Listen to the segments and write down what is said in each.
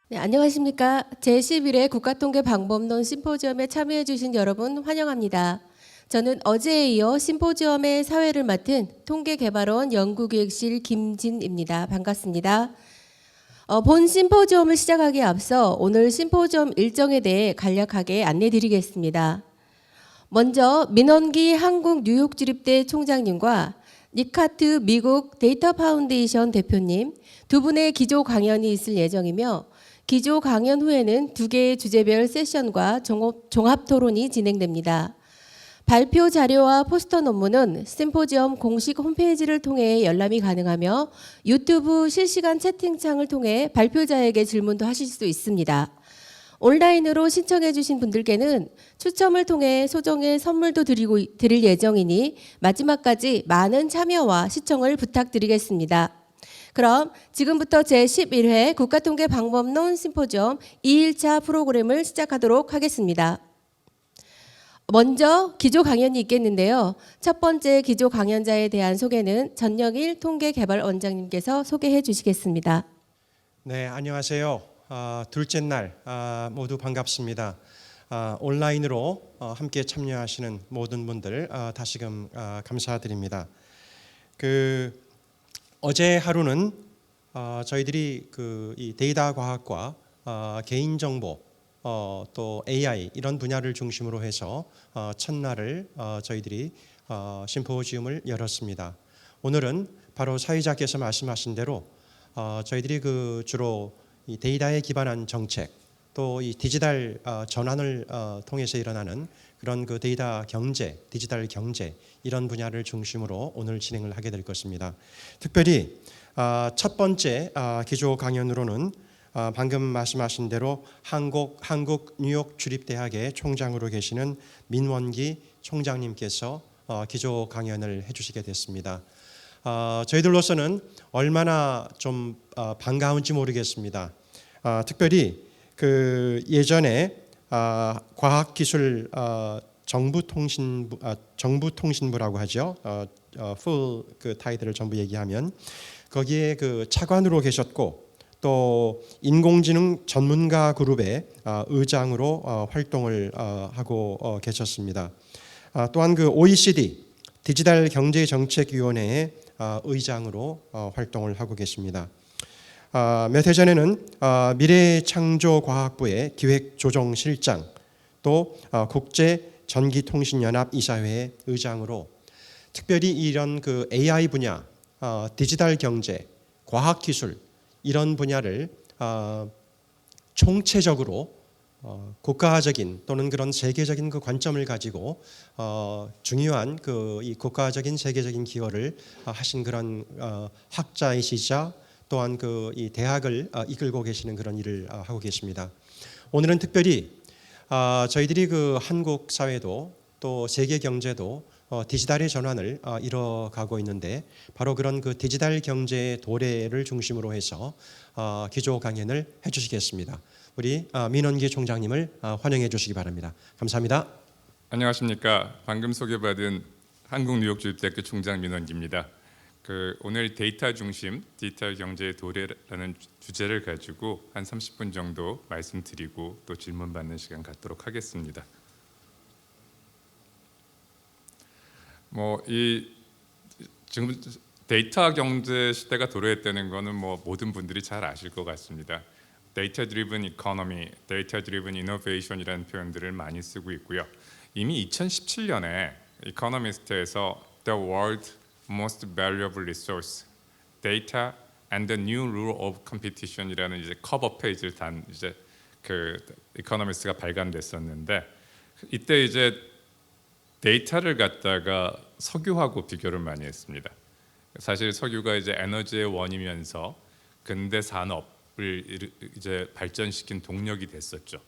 네, 안녕하십니까. 제11회 국가통계방법론 심포지엄에 참여해 주신 여러분 환영합니다. 저는 어제에 이어 심포지엄의 사회를 맡은 통계개발원 연구기획실 김진입니다. 반갑습니다. 본 심포지엄을 시작하기에 앞서 오늘 심포지엄 일정에 대해 간략하게 안내드리겠습니다. 먼저 민원기 한국 뉴욕 주립대 총장님과 니카트 미국 데이터 파운데이션 대표님 두 분의 기조 강연이 있을 예정이며 기조 강연 후에는 두 개의 주제별 세션과 종합 토론이 진행됩니다. 발표 자료와 포스터 논문은 심포지엄 공식 홈페이지를 통해 열람이 가능하며 유튜브 실시간 채팅창을 통해 발표자에게 질문도 하실 수 있습니다. 온라인으로 신청해 주신 분들께는 추첨을 통해 소정의 선물도 드릴 예정이니 마지막까지 많은 참여와 시청을 부탁드리겠습니다. 그럼 지금부터 제11회 국가통계방법론 심포지엄 2일차 프로그램을 시작하도록 하겠습니다. 먼저 기조 강연이 있겠는데요. 첫 번째 기조 강연자에 대한 소개는 전영일 통계개발원장님께서 소개해 주시겠습니다. 네, 안녕하세요. 둘째 날 모두 반갑습니다. 온라인으로 함께 참여하시는 모든 분들 다시금 감사드립니다. 어제 하루는 저희들이 이 데이터 과학과 개인정보 또 AI 이런 분야를 중심으로 해서 첫날을 저희들이 심포지움을 열었습니다. 오늘은 바로 사회자께서 말씀하신 대로 저희들이 주로 이 데이터에 기반한 정책 또 이 디지털 전환을 통해서 일어나는 그런 데이터 경제, 디지털 경제 이런 분야를 중심으로 오늘 진행을 하게 될 것입니다. 특별히 첫 번째 기조 강연으로는 방금 말씀하신 대로 한국 뉴욕 주립대학의 총장으로 계시는 민원기 총장님께서 기조 강연을 해주시게 됐습니다. 저희들로서는 얼마나 좀 반가운지 모르겠습니다. 특별히 예전에 과학기술 정부통신부라고 하죠. 풀 타이틀을 전부 얘기하면 거기에 차관으로 계셨고 또 인공지능 전문가 그룹의 의장으로 활동을 하고 계셨습니다. 또한 OECD 디지털 경제정책위원회의 의장으로 활동을 하고 계십니다. 몇 해 전에는 미래창조과학부의 기획조정실장 또 국제전기통신연합 이사회의 의장으로 특별히 이런 AI 분야, 디지털 경제, 과학기술 이런 분야를 총체적으로 국가적인 또는 그런 세계적인 관점을 가지고 중요한 이 국가적인 세계적인 기여를 하신 그런 학자이시자 또한 이 대학을 이끌고 계시는 그런 일을 하고 계십니다. 오늘은 특별히 저희들이 한국 사회도 또 세계 경제도 디지털의 전환을 이뤄가고 있는데 바로 그런 디지털 경제의 도래를 중심으로 해서 기조 강연을 해주시겠습니다. 우리 민원기 총장님을 환영해 주시기 바랍니다. 감사합니다. 안녕하십니까. 방금 소개받은 한국 뉴욕 주립대학교 총장 민원기입니다. 오늘 데이터 중심 디지털 경제의 도래라는 주제를 가지고 한 30분 정도 말씀드리고 또 질문 받는 시간 갖도록 하겠습니다. 지금 데이터 경제 시대가 도래했다는 거는 모든 분들이 잘 아실 것 같습니다. 데이터 드리븐 이코노미, 데이터 드리븐 이노베이션이라는 표현들을 많이 쓰고 있고요. 이미 2017년에 이코노미스트에서 The World Most Valuable Resource, Data and the New Rule of Competition이라는 커버 페이지를 단 이코노미스트가 발간됐었는데 이때 데이터를 갖다가 석유하고 비교를 많이 했습니다. 사실 석유가 에너지의 원이면서 근대 산업을 발전시킨 동력이 됐었죠.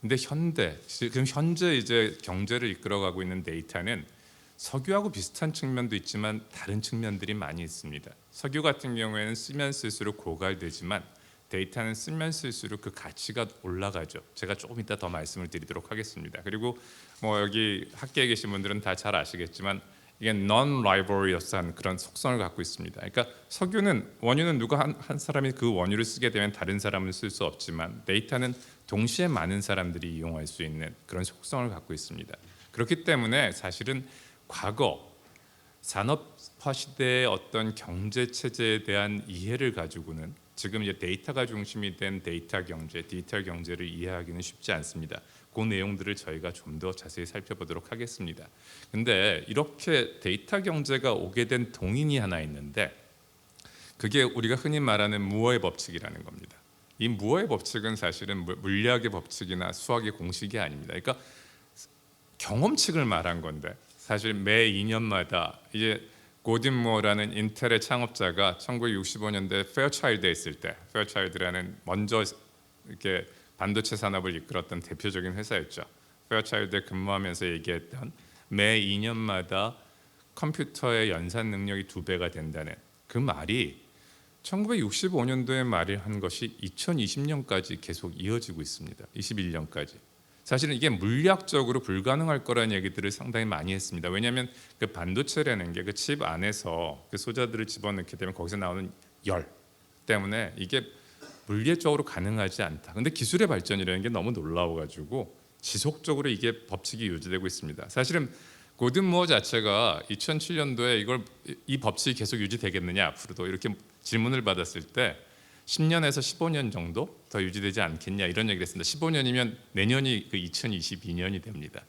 근데 지금 현재 경제를 이끌어가고 있는 데이터는 석유하고 비슷한 측면도 있지만 다른 측면들이 많이 있습니다. 석유 같은 경우에는 쓰면 쓸수록 고갈되지만 데이터는 쓰면 쓸수록 그 가치가 올라가죠. 제가 조금 이따 더 말씀을 드리도록 하겠습니다. 그리고 여기 학계에 계신 분들은 다 잘 아시겠지만 이게 non-rivalrous한 그런 속성을 갖고 있습니다. 그러니까 원유는 누가 한 사람이 그 원유를 쓰게 되면 다른 사람은 쓸 수 없지만 데이터는 동시에 많은 사람들이 이용할 수 있는 그런 속성을 갖고 있습니다. 그렇기 때문에 사실은 과거 산업화 시대의 어떤 경제 체제에 대한 이해를 가지고는 지금 이제 데이터가 중심이 된 데이터 경제, 디지털 경제를 이해하기는 쉽지 않습니다. 그 내용들을 저희가 좀 더 자세히 살펴보도록 하겠습니다. 근데 이렇게 데이터 경제가 오게 된 동인이 하나 있는데 그게 우리가 흔히 말하는 무어의 법칙이라는 겁니다. 이 무어의 법칙은 사실은 물리학의 법칙이나 수학의 공식이 아닙니다. 그러니까 경험칙을 말한 건데 사실 매 2년마다 이제 고딘 무어라는 인텔의 창업자가 1965년대 페어차일드에 있을 때, 페어차일드라는 먼저 이렇게 반도체 산업을 이끌었던 대표적인 회사였죠. 페어차일드에 근무하면서 얘기했던 매 2년마다 컴퓨터의 연산 능력이 2배가 된다는 그 말이 1965년도에 말을 한 것이 2020년까지 계속 이어지고 있습니다. 21년까지. 사실은 이게 물리학적으로 불가능할 거라는 얘기들을 상당히 많이 했습니다. 왜냐하면 그 반도체라는 게 그 칩 안에서 그 소자들을 집어넣게 되면 거기서 나오는 열 때문에 이게 물리적으로 가능하지 않다. 근데 기술의 발전이라는 게 너무 놀라워가지고 지속적으로 이게 법칙이 유지되고 있습니다. 사실은 고든 무어 자체가 2007년도에 이 법칙이 계속 유지되겠느냐 앞으로도 이렇게 질문을 받았을 때 10년에서 15년 정도 더 유지되지 않겠냐 이런 얘기를 했습니다. 15년이면 내년이 그 2022년이 됩니다.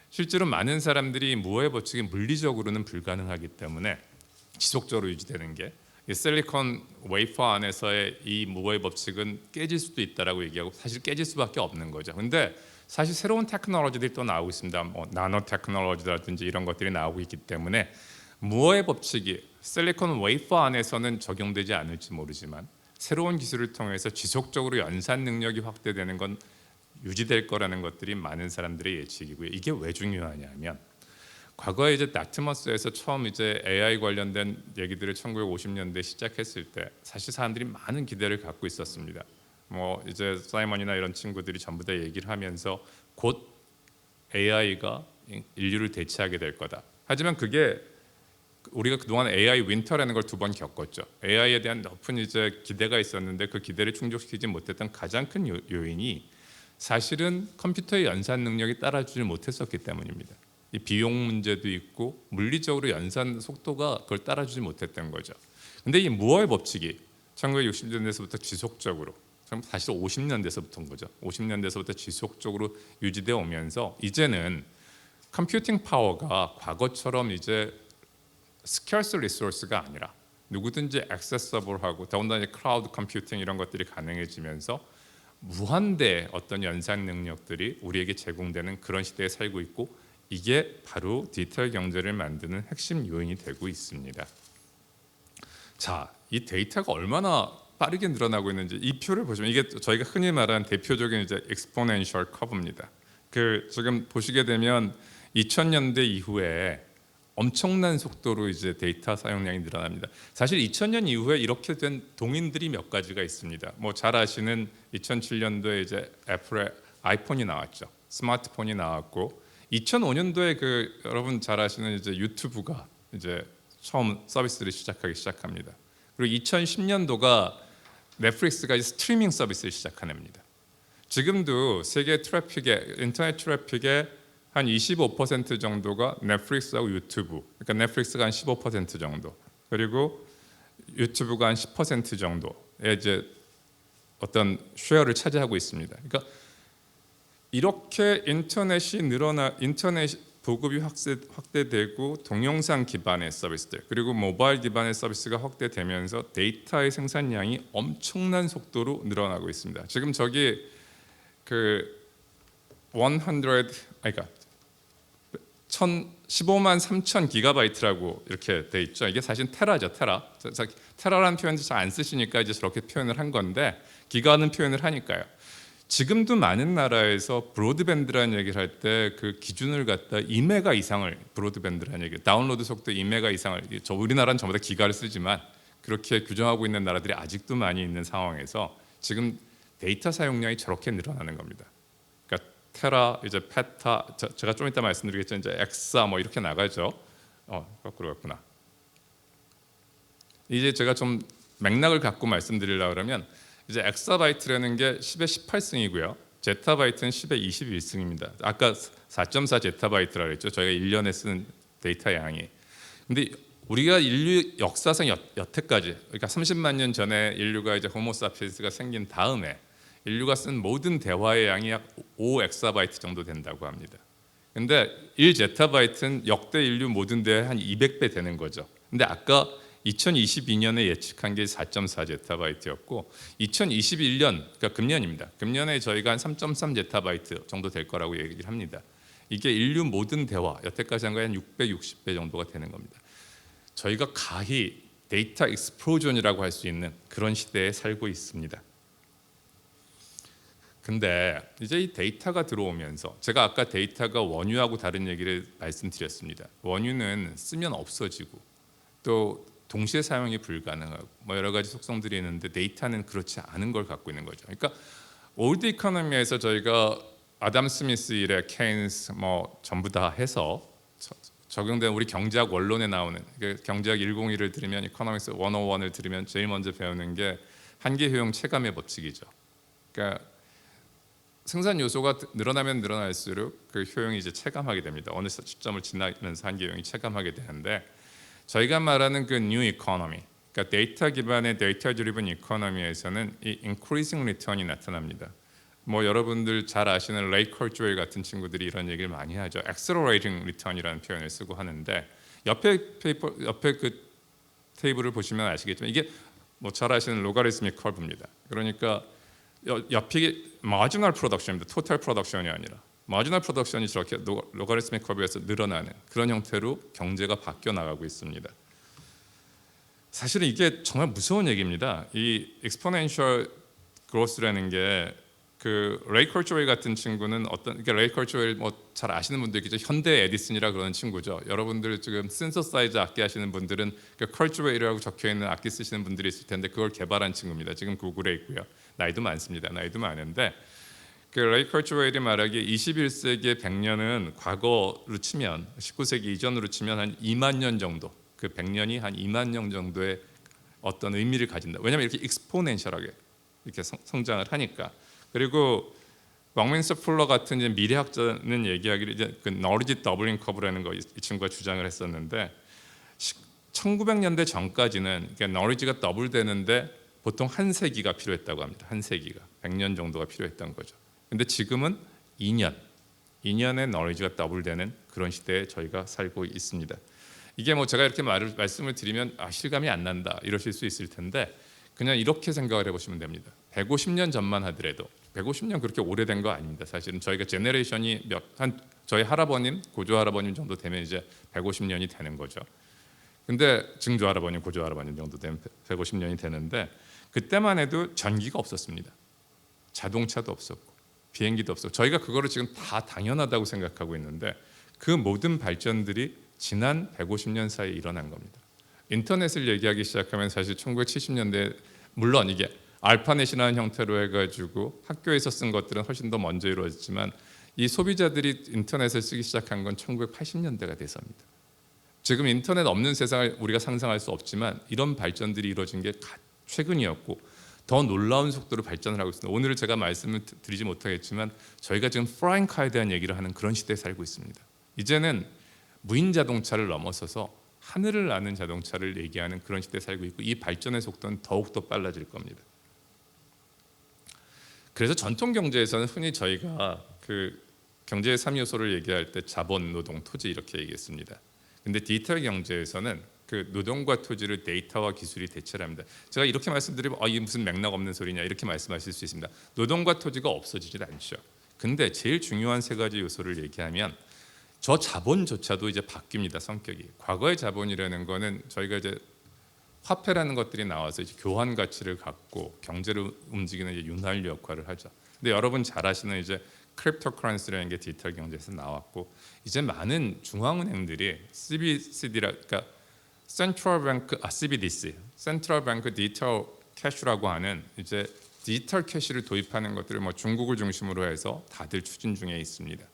실제로 많은 사람들이 무어의 법칙이 물리적으로는 불가능하기 때문에 지속적으로 유지되는 게 실리콘 웨이퍼 안에서의 이 무어의 법칙은 깨질 수도 있다라고 얘기하고 사실 깨질 수밖에 없는 거죠. 근데 사실 새로운 테크놀로지들이 또 나오고 있습니다. 뭐 나노 테크놀로지라든지 이런 것들이 나오고 있기 때문에 무어의 법칙이 실리콘 웨이퍼 안에서는 적용되지 않을지 모르지만 새로운 기술을 통해서 지속적으로 연산 능력이 확대되는 건 유지될 거라는 것들이 많은 사람들의 예측이고요. 이게 왜 중요하냐면 과거에 이제 닥트머스에서 처음 이제 AI 관련된 얘기들을 1950년대에 시작했을 때 사실 사람들이 많은 기대를 갖고 있었습니다. 뭐 이제 사이먼이나 이런 친구들이 전부 다 얘기를 하면서 곧 AI가 인류를 대체하게 될 거다. 하지만 그게 우리가 그동안 AI 윈터라는 걸 2번 겪었죠. AI에 대한 높은 이제 기대가 있었는데 그 기대를 충족시키지 못했던 가장 큰 요인이 사실은 컴퓨터의 연산 능력이 따라주지 못했었기 때문입니다. 이 비용 문제도 있고 물리적으로 연산 속도가 그걸 따라주지 못했던 거죠. 근데 이 무어의 법칙이 1960년대에서부터 지속적으로 사실 50년대에서부터인 거죠. 50년대에서부터 지속적으로 유지되어 오면서 이제는 컴퓨팅 파워가 과거처럼 이제 스carce 리소스가 아니라 누구든지 액세서블하고 더군다나 클라우드 컴퓨팅 이런 것들이 가능해지면서 무한대 어떤 연산 능력들이 우리에게 제공되는 그런 시대에 살고 있고 이게 바로 디지털 경제를 만드는 핵심 요인이 되고 있습니다. 자, 이 데이터가 얼마나 빠르게 늘어나고 있는지 이 표를 보시면 이게 저희가 흔히 말하는 대표적인 이제 exponential curve입니다. 그 지금 보시게 되면 2000년대 이후에 엄청난 속도로 이제 데이터 사용량이 늘어납니다. 사실 2000년 이후에 이렇게 된 동인들이 몇 가지가 있습니다. 뭐 잘 아시는 2007년도에 이제 애플의 아이폰이 나왔죠. 스마트폰이 나왔고 2005년도에 그 여러분 잘 아시는 이제 유튜브가 이제 처음 서비스를 시작합니다. 그리고 2010년도가 넷플릭스가 이제 스트리밍 서비스를 시작합니다. 지금도 세계 트래픽의 인터넷 트래픽의 한 25% 정도가 넷플릭스하고 유튜브. 그러니까 넷플릭스가 한 15% 정도. 그리고 유튜브가 한 10% 정도의 이제 어떤 쉐어를 차지하고 있습니다. 그러니까 이렇게 인터넷 보급이 확대되고 동영상 기반의 서비스들 그리고 모바일 기반의 서비스가 확대되면서 데이터의 생산량이 엄청난 속도로 늘어나고 있습니다. 지금 저기 그 15만 3천 기가바이트라고 이렇게 돼 있죠. 이게 사실 테라죠, 테라. 테라라는 표현도 잘 안 쓰시니까 이제 저렇게 표현을 한 건데 기가는 표현을 하니까요. 지금도 많은 나라에서 브로드밴드라는 얘기를 할 때 그 기준을 갖다 2메가 이상을 브로드밴드라는 얘기, 다운로드 속도 2메가 이상을 저 우리나라는 전부 다 기가를 쓰지만 그렇게 규정하고 있는 나라들이 아직도 많이 있는 상황에서 지금 데이터 사용량이 저렇게 늘어나는 겁니다. 그러니까 테라, 이제 페타, 제가 좀 이따 말씀드리겠지만 이제 엑사 뭐 이렇게 나가죠. 거꾸로 갔구나. 이제 제가 좀 맥락을 갖고 말씀드리려고 그러면 이제 엑사바이트라는 게 10의 18승이고요. 제타바이트는 10의 21승입니다. 아까 4.4 제타바이트라고 했죠. 저희가 1년에 쓰는 데이터 양이. 근데 우리가 인류 역사상 여태까지, 그러니까 30만 년 전에 인류가 이제 호모사피엔스가 생긴 다음에 인류가 쓴 모든 대화의 양이 약 5 엑사바이트 정도 된다고 합니다. 근데 1 제타바이트는 역대 인류 모든 대화의 한 200배 되는 거죠. 근데 아까 2022년에 예측한 게 4.4 제타바이트였고 2021년, 그러니까 금년입니다. 금년에 저희가 한 3.3 제타바이트 정도 될 거라고 얘기를 합니다. 이게 인류 모든 대화, 여태까지 한 거에 한 660배 정도가 되는 겁니다. 저희가 가히 데이터 익스플로전이라고 할 수 있는 그런 시대에 살고 있습니다. 근데 이제 이 데이터가 들어오면서 제가 아까 데이터가 원유하고 다른 얘기를 말씀드렸습니다. 원유는 쓰면 없어지고 또 동시에 사용이 불가능하고 뭐 여러 가지 속성들이 있는데 데이터는 그렇지 않은 걸 갖고 있는 거죠. 그러니까 올드 이코노미에서 저희가 아담 스미스 이래 케인스 뭐 전부 다 해서 적용된 우리 경제학 원론에 나오는 경제학 101을 들으면 이코노믹스 101을 들으면 제일 먼저 배우는 게 한계 효용 체감의 법칙이죠. 그러니까 생산 요소가 늘어나면 늘어날수록 그 효용이 이제 체감하게 됩니다. 어느 시점을 지나면서 한계 효용이 체감하게 되는데 저희가 말하는 그 뉴 이코노미, 그러니까 데이터 기반의 데이터 드리븐 이코노미에서는 이 increasing return이 나타납니다. 뭐 여러분들 잘 아시는 레이 컬주웰 같은 친구들이 이런 얘기를 많이 하죠. accelerating return이라는 표현을 쓰고 하는데 옆에 그 테이블을 보시면 아시겠지만 이게 뭐 잘 아시는 로가리스믹 커브입니다. 그러니까 옆이 마지널 프로덕션입니다. 토탈 프로덕션이 아니라 마지널 프로덕션이 저렇게 로가리스믹 커브에서 늘어나는 그런 형태로 경제가 바뀌어 나가고 있습니다. 사실은 이게 정말 무서운 얘기입니다. 이 exponential growth라는 게 그 레이 컬주웰 같은 친구는 그러니까 레이 컬주웰 뭐 잘 아시는 분들 있겠죠. 현대 에디슨이라 그러는 친구죠. 여러분들 지금 신서사이저 악기 하시는 분들은 그 컬주웰이라고 적혀 있는 악기 쓰시는 분들이 있을 텐데 그걸 개발한 친구입니다. 지금 구글에 있고요. 나이도 많습니다. 나이도 많은데 그 레이 컬주웰이 말하기에 21세기의 100년은 과거로 치면 19세기 이전으로 치면 한 2만 년 정도, 그 100년이 한 2만 년 정도의 어떤 의미를 가진다. 왜냐하면 이렇게 익스포넨셜하게 이렇게 성장을 하니까. 그리고 벅민스터 풀러 같은 이제 미래학자는 얘기하기를 이제 그 너리지 더블링 커브라는 거 이 친구가 주장을 했었는데 1900년대 전까지는 그러니까 너리지가 더블되는데 보통 한 세기가 필요했다고 합니다. 한 세기가 100년 정도가 필요했던 거죠. 근데 지금은 2년에 너리지가 더블되는 그런 시대에 저희가 살고 있습니다. 이게 뭐 제가 이렇게 말씀을 드리면 실감이 안 난다 이러실 수 있을 텐데 그냥 이렇게 생각을 해보시면 됩니다. 150년 전만 하더라도 150년 그렇게 오래된 거 아닙니다. 사실은 저희가 제너레이션이 저희 할아버님, 고조 할아버님 정도 되면 이제 150년이 되는 거죠. 근데 증조 할아버님, 고조 할아버님 정도 되면 150년이 되는데 그때만 해도 전기가 없었습니다. 자동차도 없었고 비행기도 없었고 저희가 그거를 지금 다 당연하다고 생각하고 있는데 그 모든 발전들이 지난 150년 사이에 일어난 겁니다. 인터넷을 얘기하기 시작하면 사실 1970년대 물론 이게 알파넷이라는 형태로 해가지고 학교에서 쓴 것들은 훨씬 더 먼저 이루어졌지만 이 소비자들이 인터넷을 쓰기 시작한 건 1980년대가 돼서입니다. 지금 인터넷 없는 세상을 우리가 상상할 수 없지만 이런 발전들이 이루어진 게 최근이었고 더 놀라운 속도로 발전을 하고 있습니다. 오늘 제가 말씀을 드리지 못하겠지만 저희가 지금 프라잉 카에 대한 얘기를 하는 그런 시대에 살고 있습니다. 이제는 무인 자동차를 넘어서서 하늘을 나는 자동차를 얘기하는 그런 시대에 살고 있고 이 발전의 속도는 더욱더 빨라질 겁니다. 그래서 전통 경제에서는 흔히 저희가 그 경제의 3요소를 얘기할 때 자본, 노동, 토지 이렇게 얘기했습니다. 근데 디지털 경제에서는 그 노동과 토지를 데이터와 기술이 대체를 합니다. 제가 이렇게 말씀드리면 이게 무슨 맥락 없는 소리냐 이렇게 말씀하실 수 있습니다. 노동과 토지가 없어지질 않죠. 근데 제일 중요한 세 가지 요소를 얘기하면 저 자본조차도 이제 바뀝니다. 성격이. 과거의 자본이라는 거는 저희가 이제 화폐라는 것들이 나와서 이제 교환 가치를 갖고 경제를 움직이는 이제 윤활유 역할을 하죠. 근데 여러분 잘 아시는 이제 크립토커런시라는 게 디지털 경제에서 나왔고 이제 많은 중앙은행들이 CBDC라 그러니까 CBDC, Central Bank Digital Cash라고 하는 이제 디지털 캐시를 도입하는 것들을 뭐 중국을 중심으로 해서 다들 추진 중에 있습니다.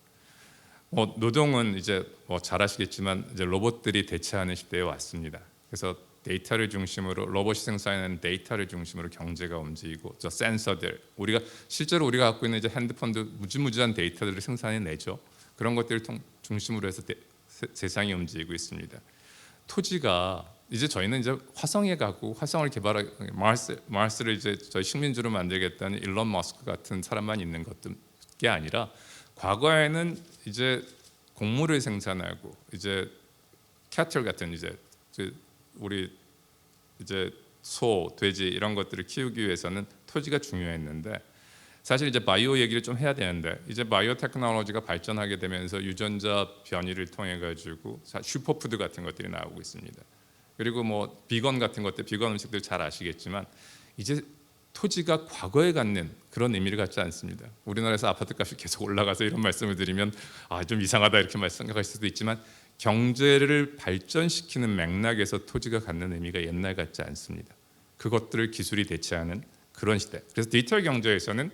노동은 이제 잘 아시겠지만 이제 로봇들이 대체하는 시대에 왔습니다. 그래서 데이터를 중심으로 로봇이 생산하는 데이터를 중심으로 경제가 움직이고 저 센서들 실제로 우리가 갖고 있는 이제 핸드폰도 무지무지한 데이터들을 생산해내죠. 그런 것들을 중심으로 해서 세상이 움직이고 있습니다. 토지가 이제 저희는 이제 화성에 가고 화성을 개발하고 마스를 이제 저희 식민지로 만들겠다는 일론 머스크 같은 사람만 있는 게 아니라 과거에는 이제 곡물을 생산하고 이제 캐틀 같은 이제 우리 이제 소, 돼지 이런 것들을 키우기 위해서는 토지가 중요했는데 사실 이제 바이오 얘기를 좀 해야 되는데 이제 바이오 테크놀로지가 발전하게 되면서 유전자 변이를 통해 가지고 슈퍼푸드 같은 것들이 나오고 있습니다. 그리고 뭐 비건 같은 것들, 비건 음식들 잘 아시겠지만 이제 토지가 과거에 갖는 그런 의미를 갖지 않습니다. 우리나라에서 아파트 값이 계속 올라가서 이런 말씀을 드리면 좀 이상하다 이렇게 생각할 수도 있지만 경제를 발전시키는 맥락에서 토지가 갖는 의미가 옛날 같지 않습니다. 그것들을 기술이 대체하는 그런 시대. 그래서 디지털 경제에서는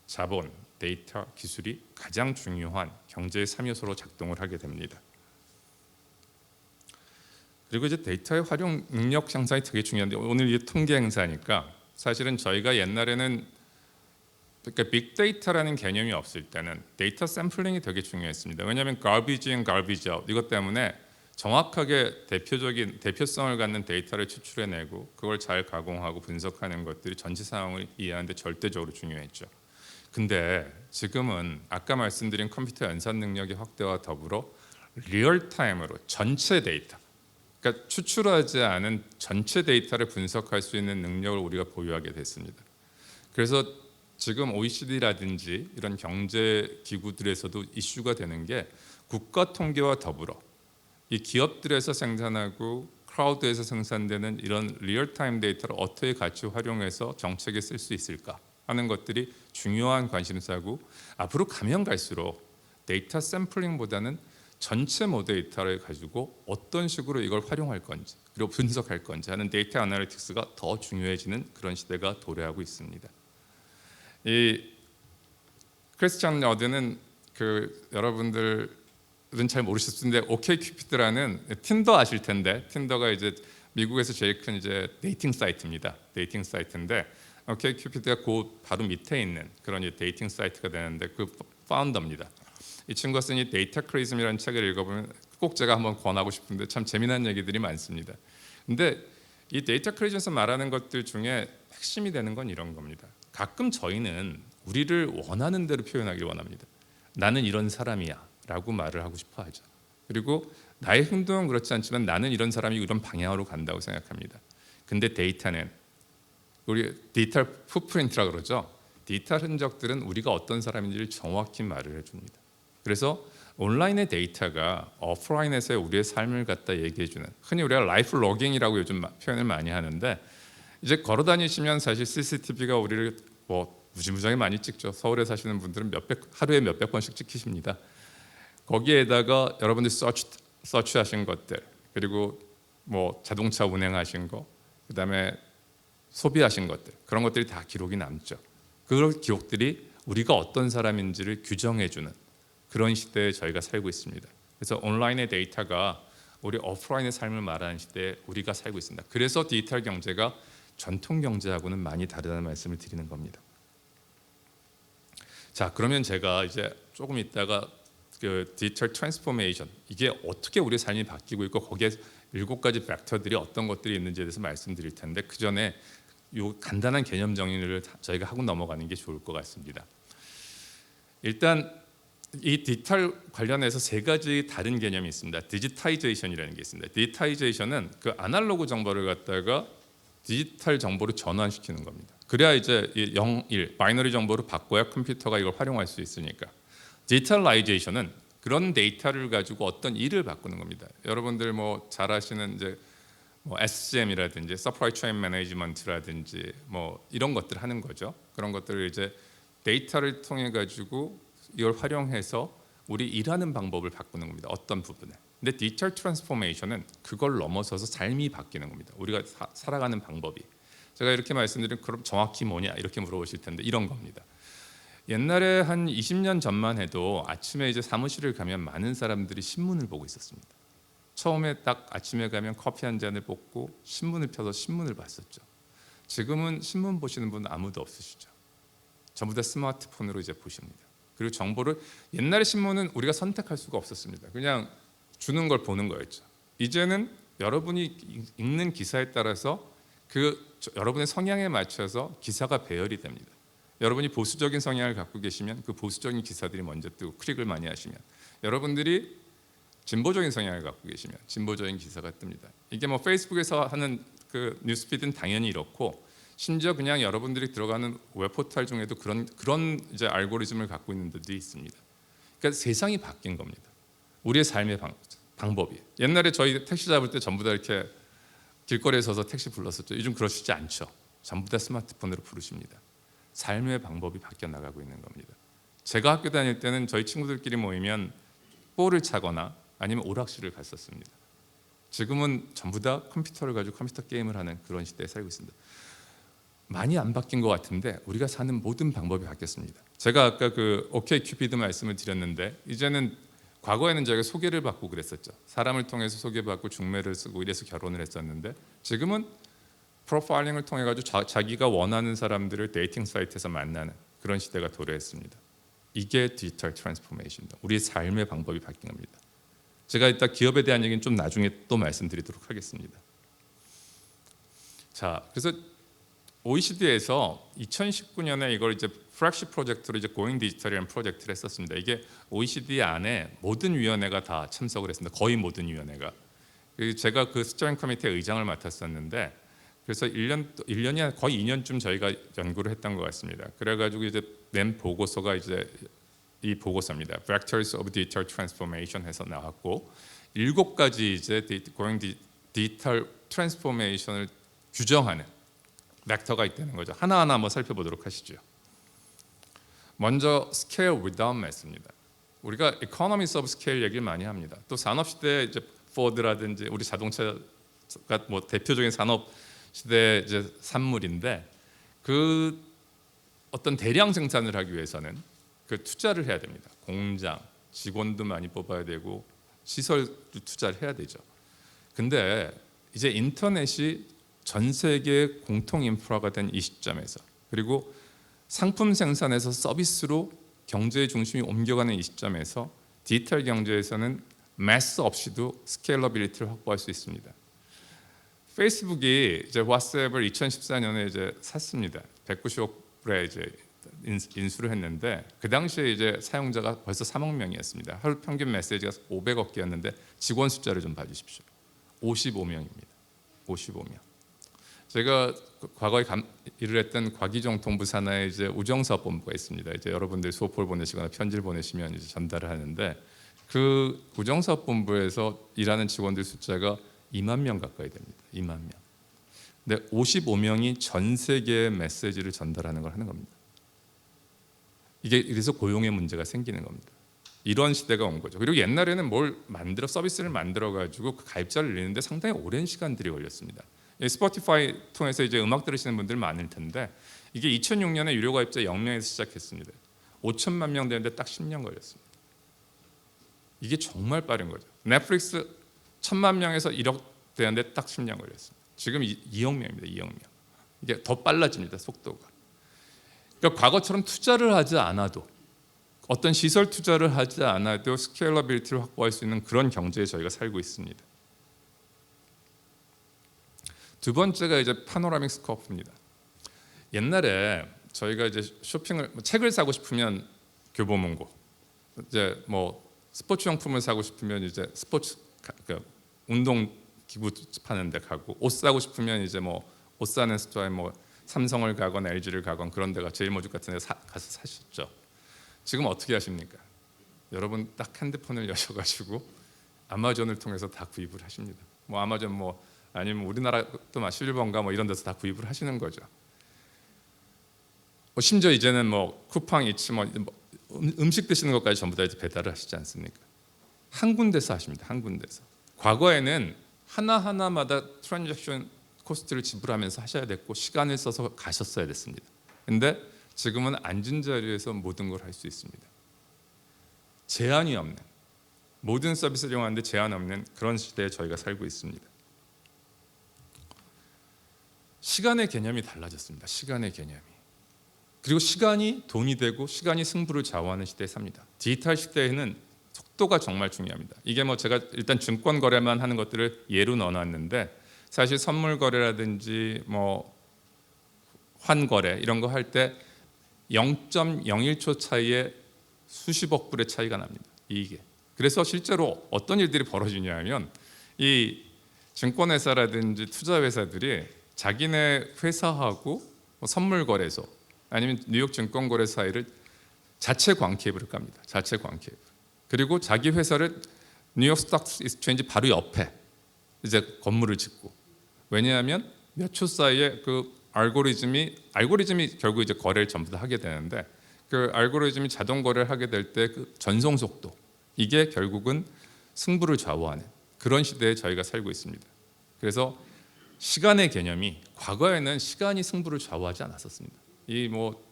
자본, 데이터, 기술이 가장 중요한 경제의 3요소로 작동을 하게 됩니다. 그리고 이제 데이터의 활용 능력 향상이 되게 중요한데 오늘 이게 통계 행사니까 사실은 저희가 옛날에는 그러니까 빅데이터라는 개념이 없을 때는 데이터 샘플링이 되게 중요했습니다. 왜냐하면 garbage in, garbage out 이것 때문에 정확하게 대표성을 갖는 데이터를 추출해내고 그걸 잘 가공하고 분석하는 것들이 전체 상황을 이해하는 데 절대적으로 중요했죠. 근데 지금은 아까 말씀드린 컴퓨터 연산 능력의 확대와 더불어 리얼타임으로 전체 데이터 그러니까 추출하지 않은 전체 데이터를 분석할 수 있는 능력을 우리가 보유하게 됐습니다. 그래서 지금 OECD라든지 이런 경제 기구들에서도 이슈가 되는 게 국가 통계와 더불어 이 기업들에서 생산하고 클라우드에서 생산되는 이런 리얼타임 데이터를 어떻게 같이 활용해서 정책에 쓸 수 있을까 하는 것들이 중요한 관심사고 앞으로 가면 갈수록 데이터 샘플링보다는 전체 모데이터를 가지고 어떤 식으로 이걸 활용할 건지 그리고 분석할 건지 하는 데이터 애널리틱스가 더 중요해지는 그런 시대가 도래하고 있습니다. 이 크리스찬 여드는 여러분들은 잘 모르실 수 있는데 OkCupid라는 틴더 아실 텐데 틴더가 이제 미국에서 제일 큰 이제 데이팅 사이트입니다. 데이팅 사이트인데 OkCupid가 그 바로 밑에 있는 그런 데이팅 사이트가 되는데 그 파운더입니다. 이 친구가 쓴 이 데이터 크리즘이라는 책을 읽어보면 꼭 제가 한번 권하고 싶은데 참 재미난 얘기들이 많습니다. 근데 이 데이터 크리즘에서 말하는 것들 중에 핵심이 되는 건 이런 겁니다. 가끔 저희는 우리를 원하는 대로 표현하기를 원합니다. 나는 이런 사람이야 라고 말을 하고 싶어 하죠. 그리고 나의 행동은 그렇지 않지만 나는 이런 사람이 이런 방향으로 간다고 생각합니다. 근데 데이터는 우리 디지털 풋프린트라고 그러죠. 디지털 흔적들은 우리가 어떤 사람인지를 정확히 말을 해줍니다. 그래서 온라인의 데이터가 오프라인에서의 우리의 삶을 갖다 얘기해주는 흔히 우리가 라이프 로깅이라고 요즘 표현을 많이 하는데 이제 걸어 다니시면 사실 CCTV가 우리를 무지무지하게 많이 찍죠. 서울에 사시는 분들은 하루에 몇백 번씩 찍히십니다. 거기에다가 여러분들이 서치하신 것들 그리고 자동차 운행하신 거 그다음에 소비하신 것들 그런 것들이 다 기록이 남죠. 그런 기록들이 우리가 어떤 사람인지를 규정해주는 그런 시대에 저희가 살고 있습니다. 그래서 온라인의 데이터가 우리 오프라인의 삶을 말하는 시대에 우리가 살고 있습니다. 그래서 디지털 경제가 전통 경제하고는 많이 다르다는 말씀을 드리는 겁니다. 자, 그러면 제가 이제 조금 있다가 그 디지털 트랜스포메이션 이게 어떻게 우리 삶이 바뀌고 있고 거기에 7가지 벡터들이 어떤 것들이 있는지에 대해서 말씀드릴 텐데 그 전에 요 간단한 개념 정리를 저희가 하고 넘어가는 게 좋을 것 같습니다. 일단 이 디지털 관련해서 3가지 다른 개념이 있습니다. 디지타이제이션이라는 게 있습니다. 디지타이제이션은 그 아날로그 정보를 갖다가 디지털 정보로 전환시키는 겁니다. 그래야 이제 0, 1 바이너리 정보로 바꿔야 컴퓨터가 이걸 활용할 수 있으니까. 디지털라이제이션은 그런 데이터를 가지고 어떤 일을 바꾸는 겁니다. 여러분들 잘 아시는 이제 SCM이라든지 Supply Chain Management라든지 이런 것들 하는 거죠. 그런 것들을 이제 데이터를 통해 가지고 이걸 활용해서 우리 일하는 방법을 바꾸는 겁니다. 어떤 부분에. 근데 디지털 트랜스포메이션은 그걸 넘어서서 삶이 바뀌는 겁니다. 우리가 살아가는 방법이. 제가 이렇게 말씀드리면 그럼 정확히 뭐냐 이렇게 물어보실 텐데 이런 겁니다. 옛날에 한 20년 전만 해도 아침에 이제 사무실을 가면 많은 사람들이 신문을 보고 있었습니다. 처음에 딱 아침에 가면 커피 한 잔을 먹고 신문을 펴서 신문을 봤었죠. 지금은 신문 보시는 분 아무도 없으시죠. 전부 다 스마트폰으로 이제 보십니다. 그리고 정보를, 옛날에 신문은 우리가 선택할 수가 없었습니다. 그냥 주는 걸 보는 거였죠. 이제는 여러분이 읽는 기사에 따라서 여러분의 성향에 맞춰서 기사가 배열이 됩니다. 여러분이 보수적인 성향을 갖고 계시면 그 보수적인 기사들이 먼저 뜨고 클릭을 많이 하시면, 여러분들이 진보적인 성향을 갖고 계시면 진보적인 기사가 뜹니다. 이게 뭐 페이스북에서 하는 그 뉴스피드는 당연히 이렇고, 심지어 그냥 여러분들이 들어가는 웹포털 중에도 그런 이제 알고리즘을 갖고 있는 데도 있습니다. 그러니까 세상이 바뀐 겁니다. 우리의 삶의 방법이. 옛날에 저희 택시 잡을 때 전부 다 이렇게 길거리에 서서 택시 불렀었죠. 요즘 그러시지 않죠. 전부 다 스마트폰으로 부르십니다. 삶의 방법이 바뀌어 나가고 있는 겁니다. 제가 학교 다닐 때는 저희 친구들끼리 모이면 볼을 차거나 아니면 오락실을 갔었습니다. 지금은 전부 다 컴퓨터를 가지고 컴퓨터 게임을 하는 그런 시대에 살고 있습니다. 많이 안 바뀐 것 같은데 우리가 사는 모든 방법이 바뀌었습니다. 제가 아까 그 OkCupid 말씀을 드렸는데, 이제는 과거에는 저희가 소개를 받고 그랬었죠. 사람을 통해서 소개받고 중매를 쓰고 이래서 결혼을 했었는데, 지금은 프로파일링을 통해 가지고 자기가 원하는 사람들을 데이팅 사이트에서 만나는 그런 시대가 도래했습니다. 이게 디지털 트랜스포메이션입니다. 우리의 삶의 방법이 바뀐 겁니다. 제가 이따 기업에 대한 얘기는 좀 나중에 또 말씀드리도록 하겠습니다. 자, 그래서 OECD에서 2019년에 이걸 이제 플렉시 프로젝트로 이제 Going Digital이라는 프로젝트를 했었습니다. 이게 OECD 안에 모든 위원회가 다 참석을 했습니다. 거의 모든 위원회가. 제가 그 스티어링 커미티의 의장을 맡았었는데, 그래서 1년이 거의 2년쯤 저희가 연구를 했던 것 같습니다. 그래가지고 이제 낸 보고서가 이제 이 보고서입니다. Vectors of Digital Transformation 해서 나왔고, 7가지 이제 Going Digital Transformation을 규정하는 벡터가 있다는 거죠. 하나하나 한번 살펴보도록 하시죠. 먼저 Scale Without Mass입니다. 우리가 Economies of Scale 얘기를 많이 합니다. 또 산업 시대에 이제 포드라든지 우리 자동차가 뭐 대표적인 산업 시대 이제 산물인데, 그 어떤 대량 생산을 하기 위해서는 그 투자를 해야 됩니다. 공장, 직원도 많이 뽑아야 되고 시설도 투자를 해야 되죠. 근데 이제 인터넷이 전 세계 공통 인프라가 된 이 시점에서, 그리고 상품 생산에서 서비스로 경제의 중심이 옮겨가는 이 시점에서 디지털 경제에서는 매스 없이도 스케일러빌리티를 확보할 수 있습니다. 페이스북이 이제 왓츠앱을 2014년에 이제 샀습니다. 190억 불에 이제 인수를 했는데, 그 당시에 이제 사용자가 벌써 3억 명이었습니다. 하루 평균 메시지가 500억 개였는데 직원 숫자를 좀 봐주십시오. 55명입니다. 55명. 제가 과거에 일을 했던 과기정통부 산하에 이제 우정사업본부가 있습니다. 이제 여러분들 수업을 보내시거나 편지를 보내시면 이제 전달을 하는데, 그 우정사업본부에서 일하는 직원들 숫자가 2만 명 가까이 됩니다. 2만 명. 근데 55명이 전 세계에 메시지를 전달하는 걸 하는 겁니다. 이게 그래서 고용의 문제가 생기는 겁니다. 이런 시대가 온 거죠. 그리고 옛날에는 서비스를 만들어 가지고 그 가입자를 늘리는데 상당히 오랜 시간들이 걸렸습니다. 스포티파이 통해서 이제 음악 들으시는 분들 많을 텐데, 이게 2006년에 유료 가입자 0명에서 시작했습니다. 5천만 명 되는데 딱 10년 걸렸습니다. 이게 정말 빠른 거죠. 넷플릭스 1,000만 명에서 1억 되는데 딱 10년 걸렸습니다. 지금 2억 명입니다. 2억 명. 이게 더 빨라집니다. 속도가. 그러니까 과거처럼 투자를 하지 않아도, 어떤 시설 투자를 하지 않아도 스케일러빌리티를 확보할 수 있는 그런 경제에 저희가 살고 있습니다. 두 번째가 이제 파노라믹 스코프입니다. 옛날에 저희가 이제 책을 사고 싶으면 교보문고, 이제 뭐 스포츠 용품을 사고 싶으면 이제 운동 기구 파는 데 가고, 옷 사고 싶으면 이제 뭐 옷 사는 스토어에 뭐 삼성을 가거나 LG를 가거나 그런 데가 제일모직 같은 데 가서 사셨죠. 지금 어떻게 하십니까? 여러분 딱 핸드폰을 여셔가지고 아마존을 통해서 다 구입을 하십니다. 뭐 아마존 뭐 아니면 우리나라 또 실버인가 뭐 이런 데서 다 구입을 하시는 거죠. 심지어 이제는 뭐 쿠팡 이츠 뭐 음식 드시는 것까지 전부 다 이제 배달을 하시지 않습니까? 한 군데서 하십니다. 한 군데서. 과거에는 하나하나마다 트랜잭션 코스트를 지불하면서 하셔야 됐고 시간을 써서 가셨어야 됐습니다. 근데 지금은 앉은 자리에서 모든 걸 할 수 있습니다. 제한이 없는, 모든 서비스를 이용하는데 제한 없는 그런 시대에 저희가 살고 있습니다. 시간의 개념이 달라졌습니다. 시간의 개념이. 그리고 시간이 돈이 되고 시간이 승부를 좌우하는 시대에 삽니다. 디지털 시대에는 속도가 정말 중요합니다. 이게 뭐 제가 일단 증권 거래만 하는 것들을 예로 넣어놨는데, 사실 선물 거래라든지 뭐 환거래 이런 거 할 때 0.01초 차이에 수십억 불의 차이가 납니다. 이게. 그래서 실제로 어떤 일들이 벌어지냐면, 이 증권회사라든지 투자회사들이 자기네 회사하고 선물 거래소 아니면 뉴욕 증권거래 사이를 자체 광케이블을 깝니다. 자체 광케이블. 그리고 자기 회사를 뉴욕 스톡 익스체인지 바로 옆에 이제 건물을 짓고, 왜냐하면 몇 초 사이에 그 알고리즘이 결국 이제 거래를 전부 다 하게 되는데, 그 알고리즘이 자동 거래를 하게 될 때 그 전송 속도, 이게 결국은 승부를 좌우하는 그런 시대에 저희가 살고 있습니다. 그래서 시간의 개념이, 과거에는 시간이 승부를 좌우하지 않았었습니다. 이 뭐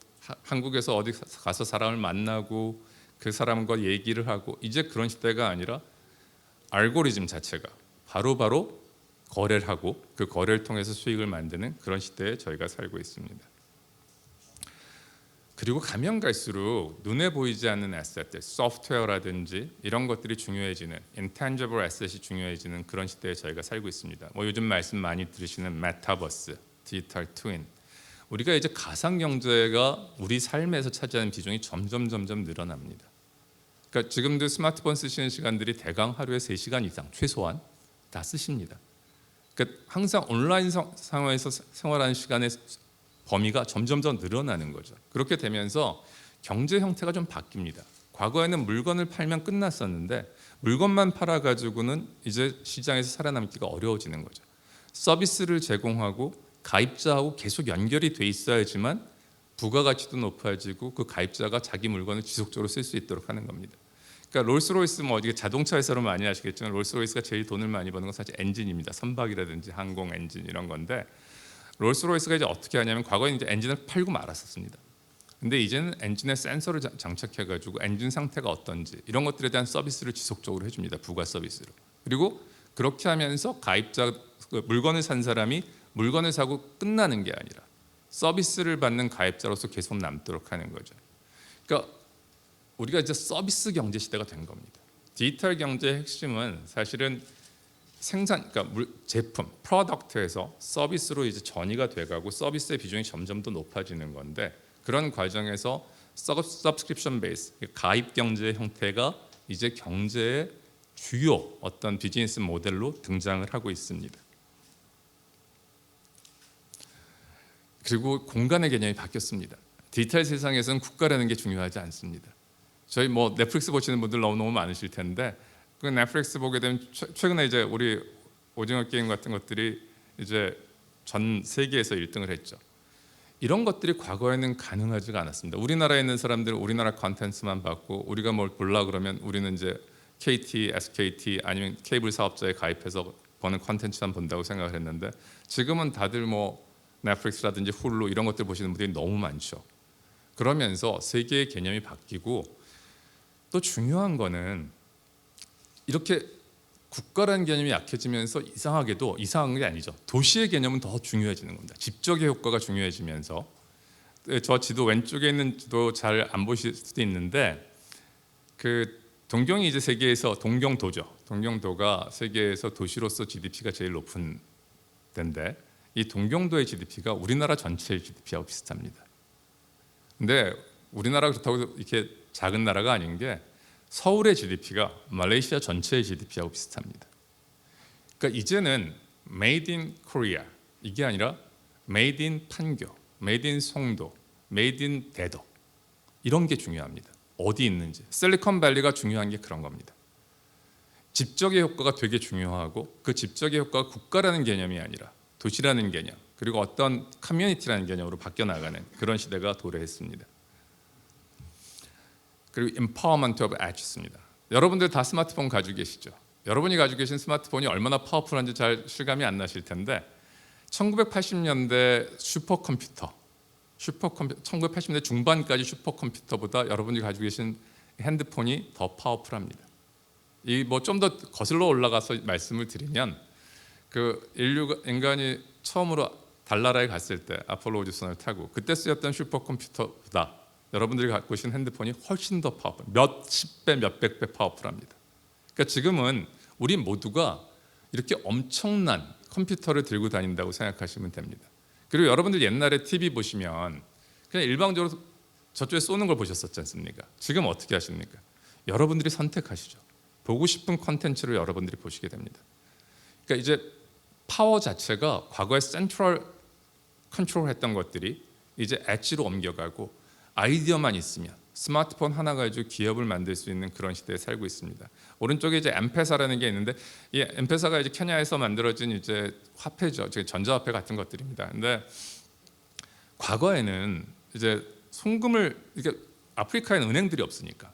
한국에서 어디 가서 사람을 만나고 그 사람과 얘기를 하고, 이제 그런 시대가 아니라 알고리즘 자체가 바로바로 거래를 하고 그 거래를 통해서 수익을 만드는 그런 시대에 저희가 살고 있습니다. 그리고 가면 갈수록 눈에 보이지 않는 에셋들, 소프트웨어라든지 이런 것들이 중요해지는, intangible asset이 중요해지는 그런 시대에 저희가 살고 있습니다. 뭐 요즘 말씀 많이 들으시는 메타버스, 디지털 트윈, 우리가 이제 가상 경제가 우리 삶에서 차지하는 비중이 점점 늘어납니다. 그러니까 지금도 스마트폰 쓰시는 시간들이 대강 하루에 3시간 이상 최소한 다 쓰십니다. 그러니까 항상 온라인 상황에서 생활하는 시간의 범위가 점점 더 늘어나는 거죠. 그렇게 되면서 경제 형태가 좀 바뀝니다. 과거에는 물건을 팔면 끝났었는데, 물건만 팔아가지고는 이제 시장에서 살아남기가 어려워지는 거죠. 서비스를 제공하고 가입자하고 계속 연결이 돼 있어야지만 부가가치도 높아지고 그 가입자가 자기 물건을 지속적으로 쓸 수 있도록 하는 겁니다. 그러니까 롤스로이스, 뭐 이게 자동차 회사로 많이 아시겠지만 롤스로이스가 제일 돈을 많이 버는 건 사실 엔진입니다. 선박이라든지 항공 엔진 이런 건데, 롤스로이스가 이제 어떻게 하냐면, 과거에 이제 엔진을 팔고 말았었습니다. 근데 이제는 엔진에 센서를 장착해가지고 엔진 상태가 어떤지 이런 것들에 대한 서비스를 지속적으로 해줍니다. 부가 서비스로. 그리고 그렇게 하면서 가입자, 물건을 산 사람이 물건을 사고 끝나는 게 아니라 서비스를 받는 가입자로서 계속 남도록 하는 거죠. 그러니까 우리가 이제 서비스 경제 시대가 된 겁니다. 디지털 경제의 핵심은 사실은 생산, 그러니까 제품, 프로덕트에서 서비스로 이제 전이가 돼가고 서비스의 비중이 점점 더 높아지는 건데, 그런 과정에서 서브스크립션 베이스, 가입 경제의 형태가 이제 경제의 주요 어떤 비즈니스 모델로 등장을 하고 있습니다. 그리고 공간의 개념이 바뀌었습니다. 디지털 세상에서는 국가라는 게 중요하지 않습니다. 저희 뭐 넷플릭스 보시는 분들 너무 많으실 텐데, 그 넷플릭스 보게 되면 최근에 이제 우리 오징어 게임 같은 것들이 이제 전 세계에서 1등을 했죠. 이런 것들이 과거에는 가능하지가 않았습니다. 우리나라에 있는 사람들은 우리나라 컨텐츠만 받고, 우리가 뭘 보려 그러면 우리는 이제 KT, SKT 아니면 케이블 사업자에 가입해서 버는 컨텐츠만 본다고 생각을 했는데, 지금은 다들 뭐 넷플릭스라든지 훌루 이런 것들 보시는 분들이 너무 많죠. 그러면서 세계의 개념이 바뀌고, 또 중요한 거는 이렇게 국가라는 개념이 약해지면서 이상하게도, 이상한 게 아니죠, 도시의 개념은 더 중요해지는 겁니다. 집적의 효과가 중요해지면서, 저 지도 왼쪽에 있는 지도 잘 안 보실 수도 있는데, 그 동경이 이제 세계에서, 동경도죠. 동경도가 세계에서 도시로서 GDP가 제일 높은 데인데, 이 동경도의 GDP가 우리나라 전체의 GDP하고 비슷합니다. 근데 우리나라가 그렇다고 이렇게 작은 나라가 아닌 게, 서울의 GDP가 말레이시아 전체의 GDP하고 비슷합니다. 그러니까 이제는 Made in Korea 이게 아니라 Made in 판교, Made in 송도, Made in 대덕, 이런 게 중요합니다. 어디 있는지. 실리콘밸리가 중요한 게 그런 겁니다. 집적의 효과가 되게 중요하고, 그 집적의 효과가 국가라는 개념이 아니라 도시라는 개념, 그리고 어떤 커뮤니티라는 개념으로 바뀌어 나가는 그런 시대가 도래했습니다. 그리고 empowerment of edge입니다. 여러분들 다 스마트폰 가지고 계시죠? 여러분이 가지고 계신 스마트폰이 얼마나 파워풀한지 잘 실감이 안 나실 텐데, 1980년대 슈퍼컴퓨터, 슈퍼컴퓨터 1980년대 중반까지 슈퍼컴퓨터보다 여러분이 가지고 계신 핸드폰이 더 파워풀합니다. 이 뭐 좀 더 거슬러 올라가서 말씀을 드리면 그 인간이 처음으로 달나라에 갔을 때 아폴로 우주선을 타고 그때 쓰였던 슈퍼컴퓨터보다 여러분들이 갖고 계신 핸드폰이 훨씬 더 파워풀, 몇십 배, 몇백 배 파워풀합니다. 그러니까 지금은 우리 모두가 이렇게 엄청난 컴퓨터를 들고 다닌다고 생각하시면 됩니다. 그리고 여러분들 옛날에 TV 보시면 그냥 일방적으로 저쪽에 쏘는 걸 보셨었지 않습니까? 지금 어떻게 하십니까? 여러분들이 선택하시죠. 보고 싶은 콘텐츠를 여러분들이 보시게 됩니다. 그러니까 이제 파워 자체가 과거에 센트럴 컨트롤했던 것들이 이제 엣지로 옮겨가고 아이디어만 있으면 스마트폰 하나 가지고 기업을 만들 수 있는 그런 시대에 살고 있습니다. 오른쪽에 이제 엠페사라는 게 있는데 이 엠페사가 이제 케냐에서 만들어진 이제 화폐죠. 전자화폐 같은 것들입니다. 근데 과거에는 이제 송금을 이게 아프리카에는 은행들이 없으니까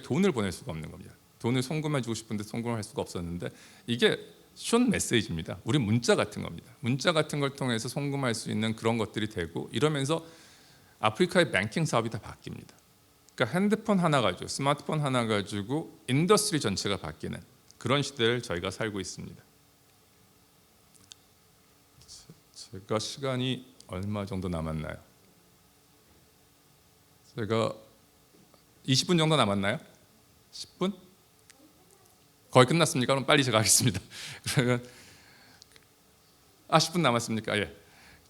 돈을 보낼 수가 없는 겁니다. 돈을 송금해주고 싶은데 송금을 할 수가 없었는데 이게 숏 메시지입니다. 우리 문자 같은 겁니다. 문자 같은 걸 통해서 송금할 수 있는 그런 것들이 되고 이러면서 아프리카의 뱅킹 사업이 다 바뀝니다. 그러니까 핸드폰 하나 가지고 스마트폰 하나 가지고 인더스트리 전체가 바뀌는 그런 시대를 저희가 살고 있습니다. 제가 시간이 얼마 정도 남았나요? 제가 20분 정도 남았나요? 10분? 거의 끝났습니까? 그럼 빨리 제가 하겠습니다. 그러면 10분 남았습니까? 예.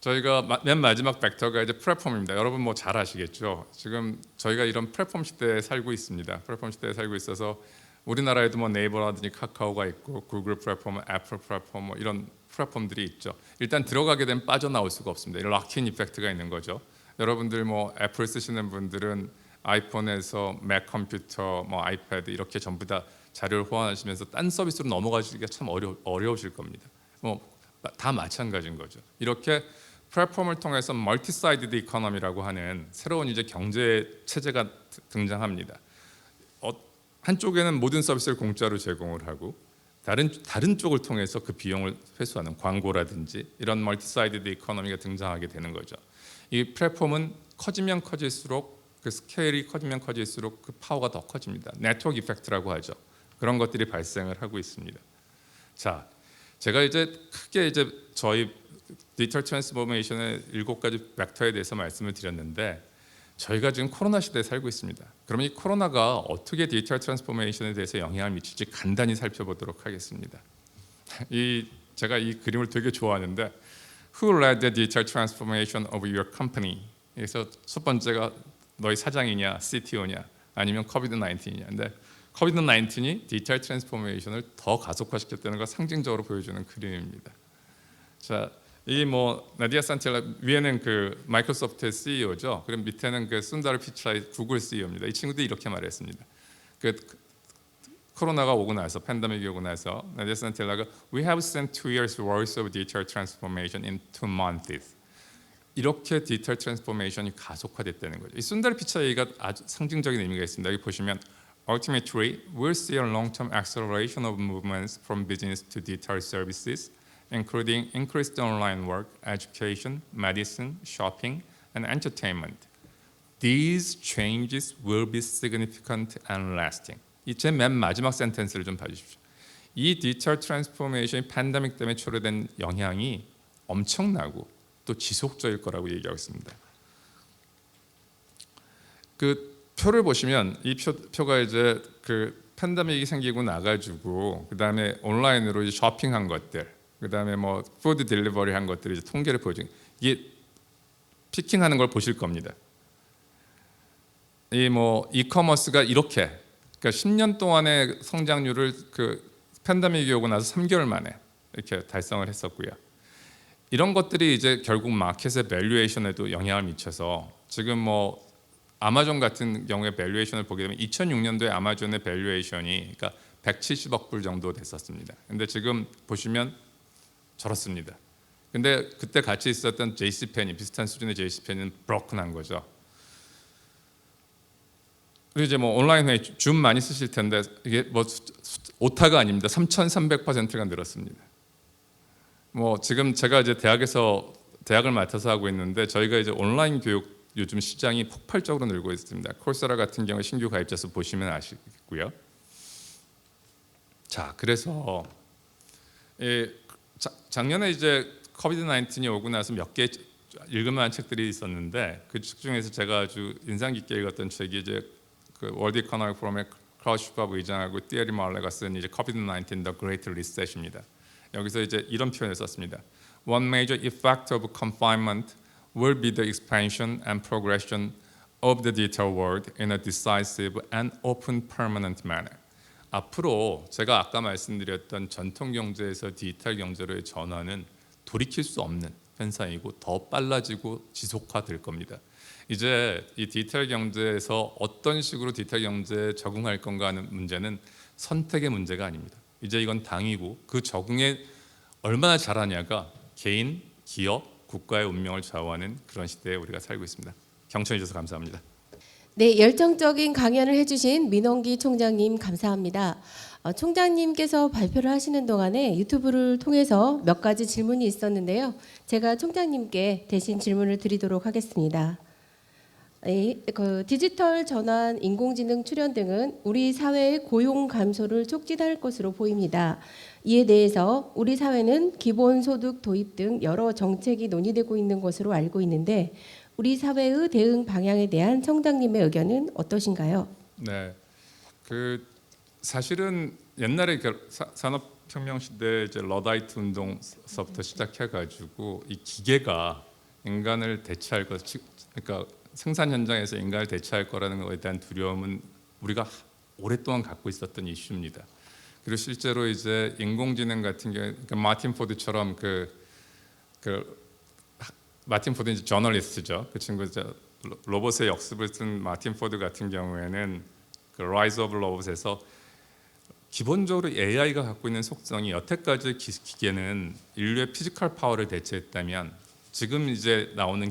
저희가 맨 마지막 벡터가 이제 플랫폼입니다. 여러분 뭐 잘 아시겠죠? 지금 저희가 이런 플랫폼 시대에 살고 있습니다. 플랫폼 시대에 살고 있어서 우리나라에도 뭐 네이버라든지 카카오가 있고 구글 플랫폼, 애플 플랫폼 뭐 이런 플랫폼들이 있죠. 일단 들어가게 되면 빠져나올 수가 없습니다. 이런 락인 이펙트가 있는 거죠. 여러분들 뭐 애플 쓰시는 분들은 아이폰에서 맥 컴퓨터, 뭐 아이패드 이렇게 전부 다 자료를 호환하시면서 딴 서비스로 넘어가시기가 참 어려우실 겁니다. 뭐 다 마찬가지인 거죠. 이렇게 플랫폼을 통해서 멀티사이드드 이코노미라고 하는 새로운 이제 경제 체제가 등장합니다. 한쪽에는 모든 서비스를 공짜로 제공을 하고 다른 쪽을 통해서 그 비용을 회수하는 광고라든지 이런 멀티사이드드 이코노미가 등장하게 되는 거죠. 이 플랫폼은 커지면 커질수록 그 스케일이 커지면 커질수록 그 파워가 더 커집니다. 네트워크 이펙트라고 하죠. 그런 것들이 발생을 하고 있습니다. 자, 제가 이제 크게 이제 저희 디지털 트랜스포메이션의 7가지 벡터에 대해서 말씀을 드렸는데 저희가 지금 코로나 시대에 살고 있습니다. 그럼 이 코로나가 어떻게 디지털 트랜스포메이션에 대해서 영향을 미칠지 간단히 살펴보도록 하겠습니다. 제가 이 그림을 되게 좋아하는데 Who led the digital transformation of your company? 그래서 첫 번째가 너희 사장이냐, CTO냐, 아니면 코비드-19이냐. 근데 코비드-19이 디지털 트랜스포메이션을 더 가속화시켰다는 걸 상징적으로 보여주는 그림입니다. 자, 이 뭐 나디아 산텔라 위에는 그 마이크로소프트의 CEO죠. 그럼 밑에는 그 순다르 피차이 구글 CEO입니다. 이 친구들이 이렇게 말했습니다. 그 코로나가 오고 나서 팬데믹이 오고 나서 나디아 산텔라가 We have spent 2 years worth of digital transformation in 2 months. 이렇게 디지털 트랜스포메이션이 가속화됐다는 거죠. 이 순다르 피차이가 아주 상징적인 의미가 있습니다. 여기 보시면 Ultimately, we'll see a long-term acceleration of movements from business to digital services, including increased online work, education, medicine, shopping, and entertainment. These changes will be significant and lasting. 이 제 맨 마지막 센텐스를 좀 봐주십시오. 이 디지털 트랜스포메이션이 팬데믹 때문에 초래된 영향이 엄청나고 또 지속적일 거라고 얘기하고 있습니다. 그 표를 보시면 이 표가 이제 그 팬데믹이 생기고 나가지고 그 다음에 온라인으로 이제 쇼핑한 것들, 그 다음에 뭐 푸드 딜리버리 한 것들이 이제 통계를 보여주는 이게 피킹하는 걸 보실 겁니다. 이 뭐 이커머스가 이렇게 그러니까 10년 동안의 성장률을 그 팬데믹이 오고 나서 3개월 만에 이렇게 달성을 했었고요. 이런 것들이 이제 결국 마켓의 밸류에이션에도 영향을 미쳐서 지금 뭐 아마존 같은 경우에 밸류에이션을 보게 되면 2006년도에 아마존의 밸류에이션이 그러니까 170억 불 정도 됐었습니다. 근데 지금 보시면 저렇습니다. 근데 그때 같이 있었던 JCPenney 비슷한 수준의 JCPenney는 브로큰한 거죠. 그리고 이제 뭐 온라인 회의 줌 많이 쓰실 텐데 이게 뭐 오타가 아닙니다. 3,300%가 늘었습니다. 뭐 지금 제가 이제 대학에서 대학을 맡아서 하고 있는데 저희가 이제 온라인 교육 요즘 시장이 폭발적으로 늘고 있습니다. 콜세라 같은 경우 신규 가입자 수 보시면 아시겠고요. 자, 그래서 작년에 이제 코비드 19이 오고 나서 몇 개 읽을만한 책들이 있었는데 그 책 중에서 제가 아주 인상 깊게 읽었던 책이 이제 그 월드 이코노믹 포럼의 클라우스 슈밥 의장하고 티에리 말레가 쓴 이제 코비드 19 The Great Reset입니다. 여기서 이제 이런 표현을 썼습니다. One major effect of confinement will be the expansion and progression of the digital world in a decisive and open permanent manner. 앞으로 제가 아까 말씀드렸던 전통 경제에서 디지털 경제로의 전환은 돌이킬 수 없는 현상이고 더 빨라지고 지속화될 겁니다. 이제 이 디지털 경제에서 어떤 식으로 디지털 경제에 적응할 건가 하는 문제는 선택의 문제가 아닙니다. 이제 이건 당이고 그 적응에 얼마나 잘하냐가 개인, 기업, 국가의 운명을 좌우하는 그런 시대에 우리가 살고 있습니다. 경청해 주셔서 감사합니다. 네, 열정적인 강연을 해주신 민원기 총장님 감사합니다. 총장님께서 발표를 하시는 동안에 유튜브를 통해서 몇 가지 질문이 있었는데요. 제가 총장님께 대신 질문을 드리도록 하겠습니다. 그 디지털 전환, 인공지능 출현 등은 우리 사회의 고용 감소를 촉진할 것으로 보입니다. 이에 대해서 우리 사회는 기본소득 도입 등 여러 정책이 논의되고 있는 것으로 알고 있는데 우리 사회의 대응 방향에 대한 총장님의 의견은 어떠신가요? 네, 그 사실은 옛날에 산업혁명 시대 이제 러다이트 운동서부터 시작해가지고 이 기계가 인간을 대체할 것, 그러니까 생산 현장에서 인간을 대체할 거라는 것에 대한 두려움은 우리가 오랫동안 갖고 있었던 이슈입니다. 그리고 실제로 이제 인공지능 같은 경우, 그러니까 마틴 포드처럼 마틴 포드 이제 저널리스트죠. 그 친구 로봇의 역습을 쓴 마틴 포드 같은 경우에는 그 라이즈 오브 로봇에서 기본적으로 AI가 갖고 있는 속성이 여태까지 기계는 인류의 피지컬 파워를 대체했다면 지금 이제 나오는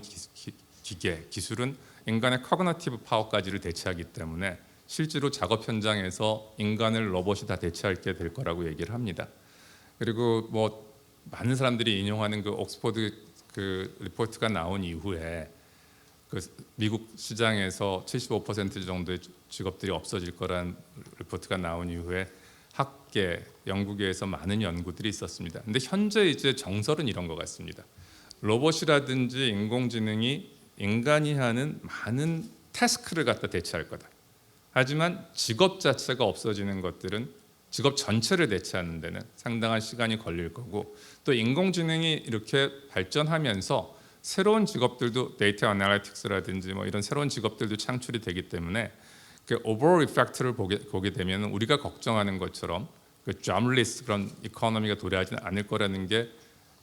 기술은 인간의 커그니티브 파워까지를 대체하기 때문에 실제로 작업 현장에서 인간을 로봇이 다 대체하게 될 거라고 얘기를 합니다. 그리고 뭐 많은 사람들이 인용하는 그 옥스퍼드 그 리포트가 나온 이후에 그 미국 시장에서 75% 정도의 직업들이 없어질 거라는 리포트가 나온 이후에 학계, 연구계에서 많은 연구들이 있었습니다. 근데 현재 이제 정설은 이런 것 같습니다. 로봇이라든지 인공지능이 인간이 하는 많은 태스크를 갖다 대체할 거다. 하지만 직업 자체가 없어지는 것들은 직업 전체를 대체하는 데는 상당한 시간이 걸릴 거고 또 인공지능이 이렇게 발전하면서 새로운 직업들도 데이터 애널리틱스라든지 뭐 이런 새로운 직업들도 창출이 되기 때문에 그 오버올 이펙트를 보게 되면 우리가 걱정하는 것처럼 그 잡리스 그런 이코노미가 도래하지는 않을 거라는 게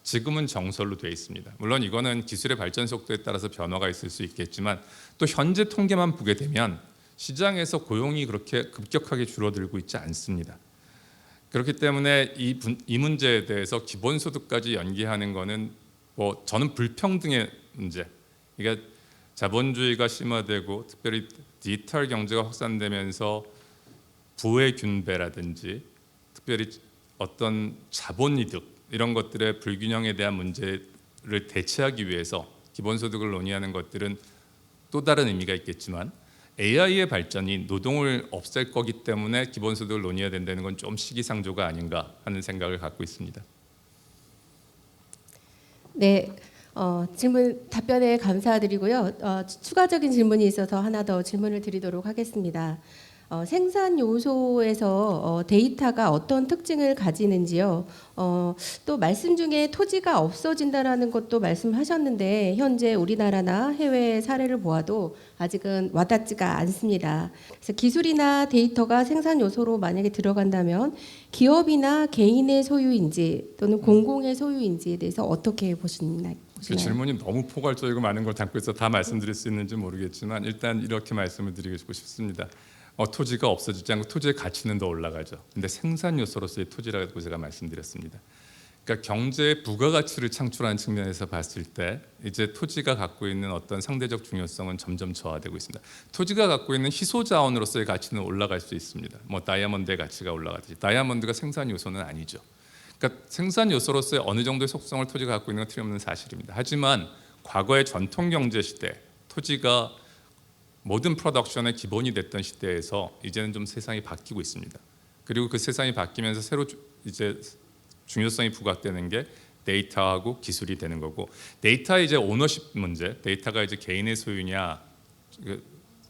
지금은 정설로 되어 있습니다. 물론 이거는 기술의 발전 속도에 따라서 변화가 있을 수 있겠지만 또 현재 통계만 보게 되면 시장에서 고용이 그렇게 급격하게 줄어들고 있지 않습니다. 그렇기 때문에 이 문제에 대해서 기본소득까지 연계하는 거는 뭐 저는 불평등의 문제. 그러니까 자본주의가 심화되고 특별히 디지털 경제가 확산되면서 부의 균배라든지 특별히 어떤 자본이득 이런 것들의 불균형에 대한 문제를 대체하기 위해서 기본소득을 논의하는 것들은 또 다른 의미가 있겠지만 AI의 발전이 노동을 없앨 거기 때문에 기본소득을 논의해야 된다는 건 좀 시기상조가 아닌가 하는 생각을 갖고 있습니다. 네, 질문 답변에 감사드리고요. 추가적인 질문이 있어서 하나 더 질문을 드리도록 하겠습니다. 생산 요소에서 데이터가 어떤 특징을 가지는지요. 또 말씀 중에 토지가 없어진다라는 것도 말씀하셨는데 현재 우리나라나 해외 사례를 보아도 아직은 와닿지가 않습니다. 그래서 기술이나 데이터가 생산 요소로 만약에 들어간다면 기업이나 개인의 소유인지 또는 공공의 소유인지에 대해서 어떻게 보시나요? 그 질문이 너무 포괄적이고 많은 걸 담고 있어 다 말씀드릴 수 있는지 모르겠지만 일단 이렇게 말씀을 드리고 싶습니다. 토지가 없어지지 않고 토지의 가치는 더 올라가죠. 근데 생산 요소로서의 토지라고 제가 말씀드렸습니다. 그러니까 경제의 부가가치를 창출하는 측면에서 봤을 때 이제 토지가 갖고 있는 어떤 상대적 중요성은 점점 저하되고 있습니다. 토지가 갖고 있는 희소 자원으로서의 가치는 올라갈 수 있습니다. 뭐 다이아몬드의 가치가 올라가듯이 다이아몬드가 생산 요소는 아니죠. 그러니까 생산 요소로서의 어느 정도의 속성을 토지가 갖고 있는 건 틀림없는 사실입니다. 하지만 과거의 전통 경제 시대, 토지가 모든 프로덕션의 기본이 됐던 시대에서 이제는 좀 세상이 바뀌고 있습니다. 그리고 그 세상이 바뀌면서 새로 이제 중요성이 부각되는 게 데이터하고 기술이 되는 거고, 데이터의 이제 오너십 문제, 데이터가 이제 개인의 소유냐,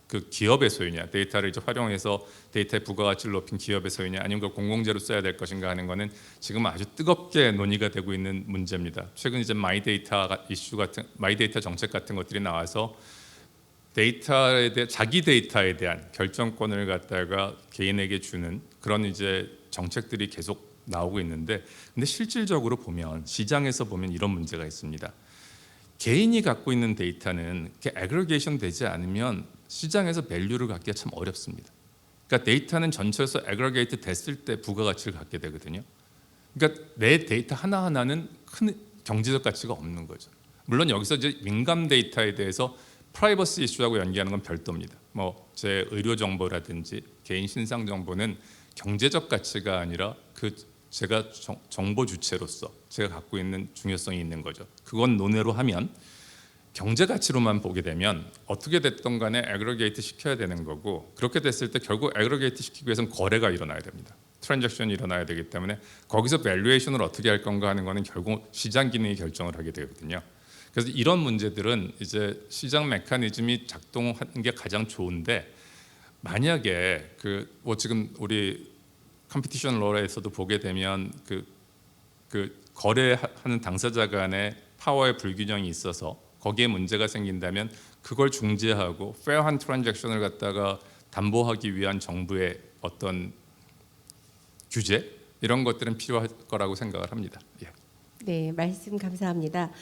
그 기업의 소유냐, 데이터를 이제 활용해서 데이터의 부가가치를 높인 기업의 소유냐, 아니면 그 공공재로 써야 될 것인가 하는 거는 지금 아주 뜨겁게 논의가 되고 있는 문제입니다. 최근 이제 마이데이터 이슈 같은, 마이데이터 정책 같은 것들이 나와서 데이터에 대해, 자기 데이터에 대한 결정권을 갖다가 개인에게 주는 그런 이제 정책들이 계속 나오고 있는데, 근데 실질적으로 보면, 시장에서 보면 이런 문제가 있습니다. 개인이 갖고 있는 데이터는 이렇게 애그리게이션 되지 않으면 시장에서 밸류를 갖기가 참 어렵습니다. 그러니까 데이터는 전체에서 애그리게이트 됐을 때 부가가치를 갖게 되거든요. 그러니까 내 데이터 하나하나는 큰 경제적 가치가 없는 거죠. 물론 여기서 이제 민감 데이터에 대해서 프라이버시 이슈하고 연계하는 건 별도입니다. 뭐 제 의료 정보라든지 개인 신상 정보는 경제적 가치가 아니라 그 제가 정보 주체로서 제가 갖고 있는 중요성이 있는 거죠. 그건 논외로 하면, 경제 가치로만 보게 되면 어떻게 됐든 간에 애그리게이트 시켜야 되는 거고, 그렇게 됐을 때 결국 애그리게이트 시키기 위해서는 거래가 일어나야 됩니다. 트랜잭션이 일어나야 되기 때문에 거기서 밸류에이션을 어떻게 할 건가 하는 거는 결국 시장 기능이 결정을 하게 되거든요. 그래서 이런 문제들은 이제 시장 메커니즘이 작동하는 게 가장 좋은데, 만약에 뭐 지금 우리 컴피티션 로에서도 보게 되면 그 거래하는 당사자 간의 파워의 불균형이 있어서 거기에 문제가 생긴다면 그걸 중재하고 페어한 트랜잭션을 갖다가 담보하기 위한 정부의 어떤 규제, 이런 것들은 필요할 거라고 생각을 합니다. 예. 네, 말씀 감사합니다.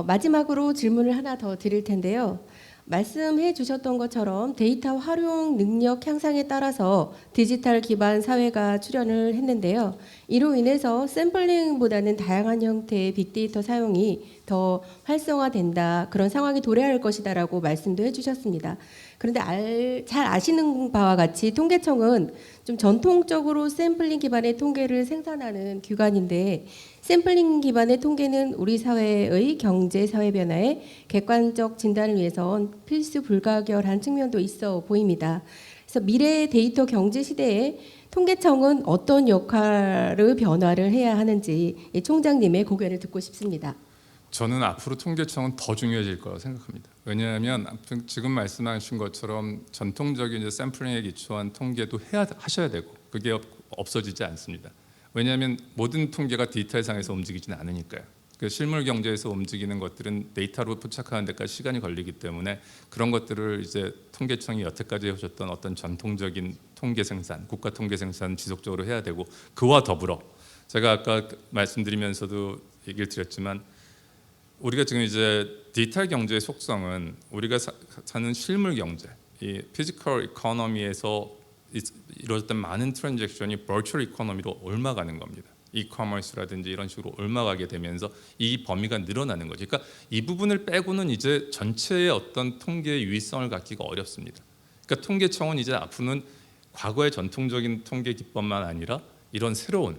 마지막으로 질문을 하나 더 드릴 텐데요. 말씀해 주셨던 것처럼 데이터 활용 능력 향상에 따라서 디지털 기반 사회가 출현을 했는데요. 이로 인해서 샘플링보다는 다양한 형태의 빅데이터 사용이 더 활성화된다, 그런 상황이 도래할 것이다라고 말씀도 해주셨습니다. 그런데 잘 아시는 바와 같이 통계청은 좀 전통적으로 샘플링 기반의 통계를 생산하는 기관인데, 샘플링 기반의 통계는 우리 사회의 경제 사회 변화에 객관적 진단을 위해선 필수 불가결한 측면도 있어 보입니다. 그래서 미래 데이터 경제 시대에 통계청은 어떤 역할을 변화를 해야 하는지 이 총장님의 고견을 듣고 싶습니다. 저는 앞으로 통계청은 더 중요해질 거라고 생각합니다. 왜냐하면 지금 말씀하신 것처럼 전통적인 이제 샘플링에 기초한 통계도 하셔야 되고, 그게 없어지지 않습니다. 왜냐하면 모든 통계가 디지털상에서 움직이지는 않으니까요. 그 실물 경제에서 움직이는 것들은 데이터로 포착하는 데까지 시간이 걸리기 때문에 그런 것들을 이제 통계청이 여태까지 해오셨던 어떤 전통적인 통계 생산, 국가 통계 생산 지속적으로 해야 되고, 그와 더불어 제가 아까 말씀드리면서도 얘기를 드렸지만, 우리가 지금 이제 디지털 경제의 속성은 우리가 사는 실물 경제, 이 피지컬 이코노미에서 이루어졌던 많은 트랜잭션이 버추얼 이코노미로 옮아가는 겁니다. 이커머스라든지 이런 식으로 옮아가게 되면서 이 범위가 늘어나는 거죠. 그러니까 이 부분을 빼고는 이제 전체의 어떤 통계의 유의성을 갖기가 어렵습니다. 그러니까 통계청은 이제 앞으로는 과거의 전통적인 통계 기법만 아니라 이런 새로운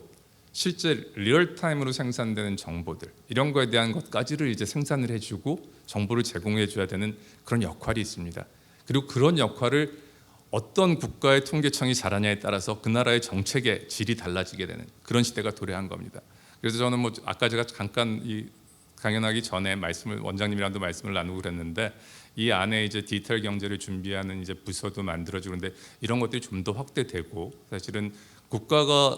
실제 리얼타임으로 생산되는 정보들, 이런 거에 대한 것까지를 이제 생산을 해주고 정보를 제공해줘야 되는 그런 역할이 있습니다. 그리고 그런 역할을 어떤 국가의 통계청이 잘하냐에 따라서 그 나라의 정책의 질이 달라지게 되는 그런 시대가 도래한 겁니다. 그래서 저는 뭐 아까 제가 잠깐 이 강연하기 전에 원장님이랑도 말씀을 나누고 그랬는데, 이 안에 이제 디지털 경제를 준비하는 이제 부서도 만들어지고, 그런데 이런 것들이 좀 더 확대되고, 사실은 국가가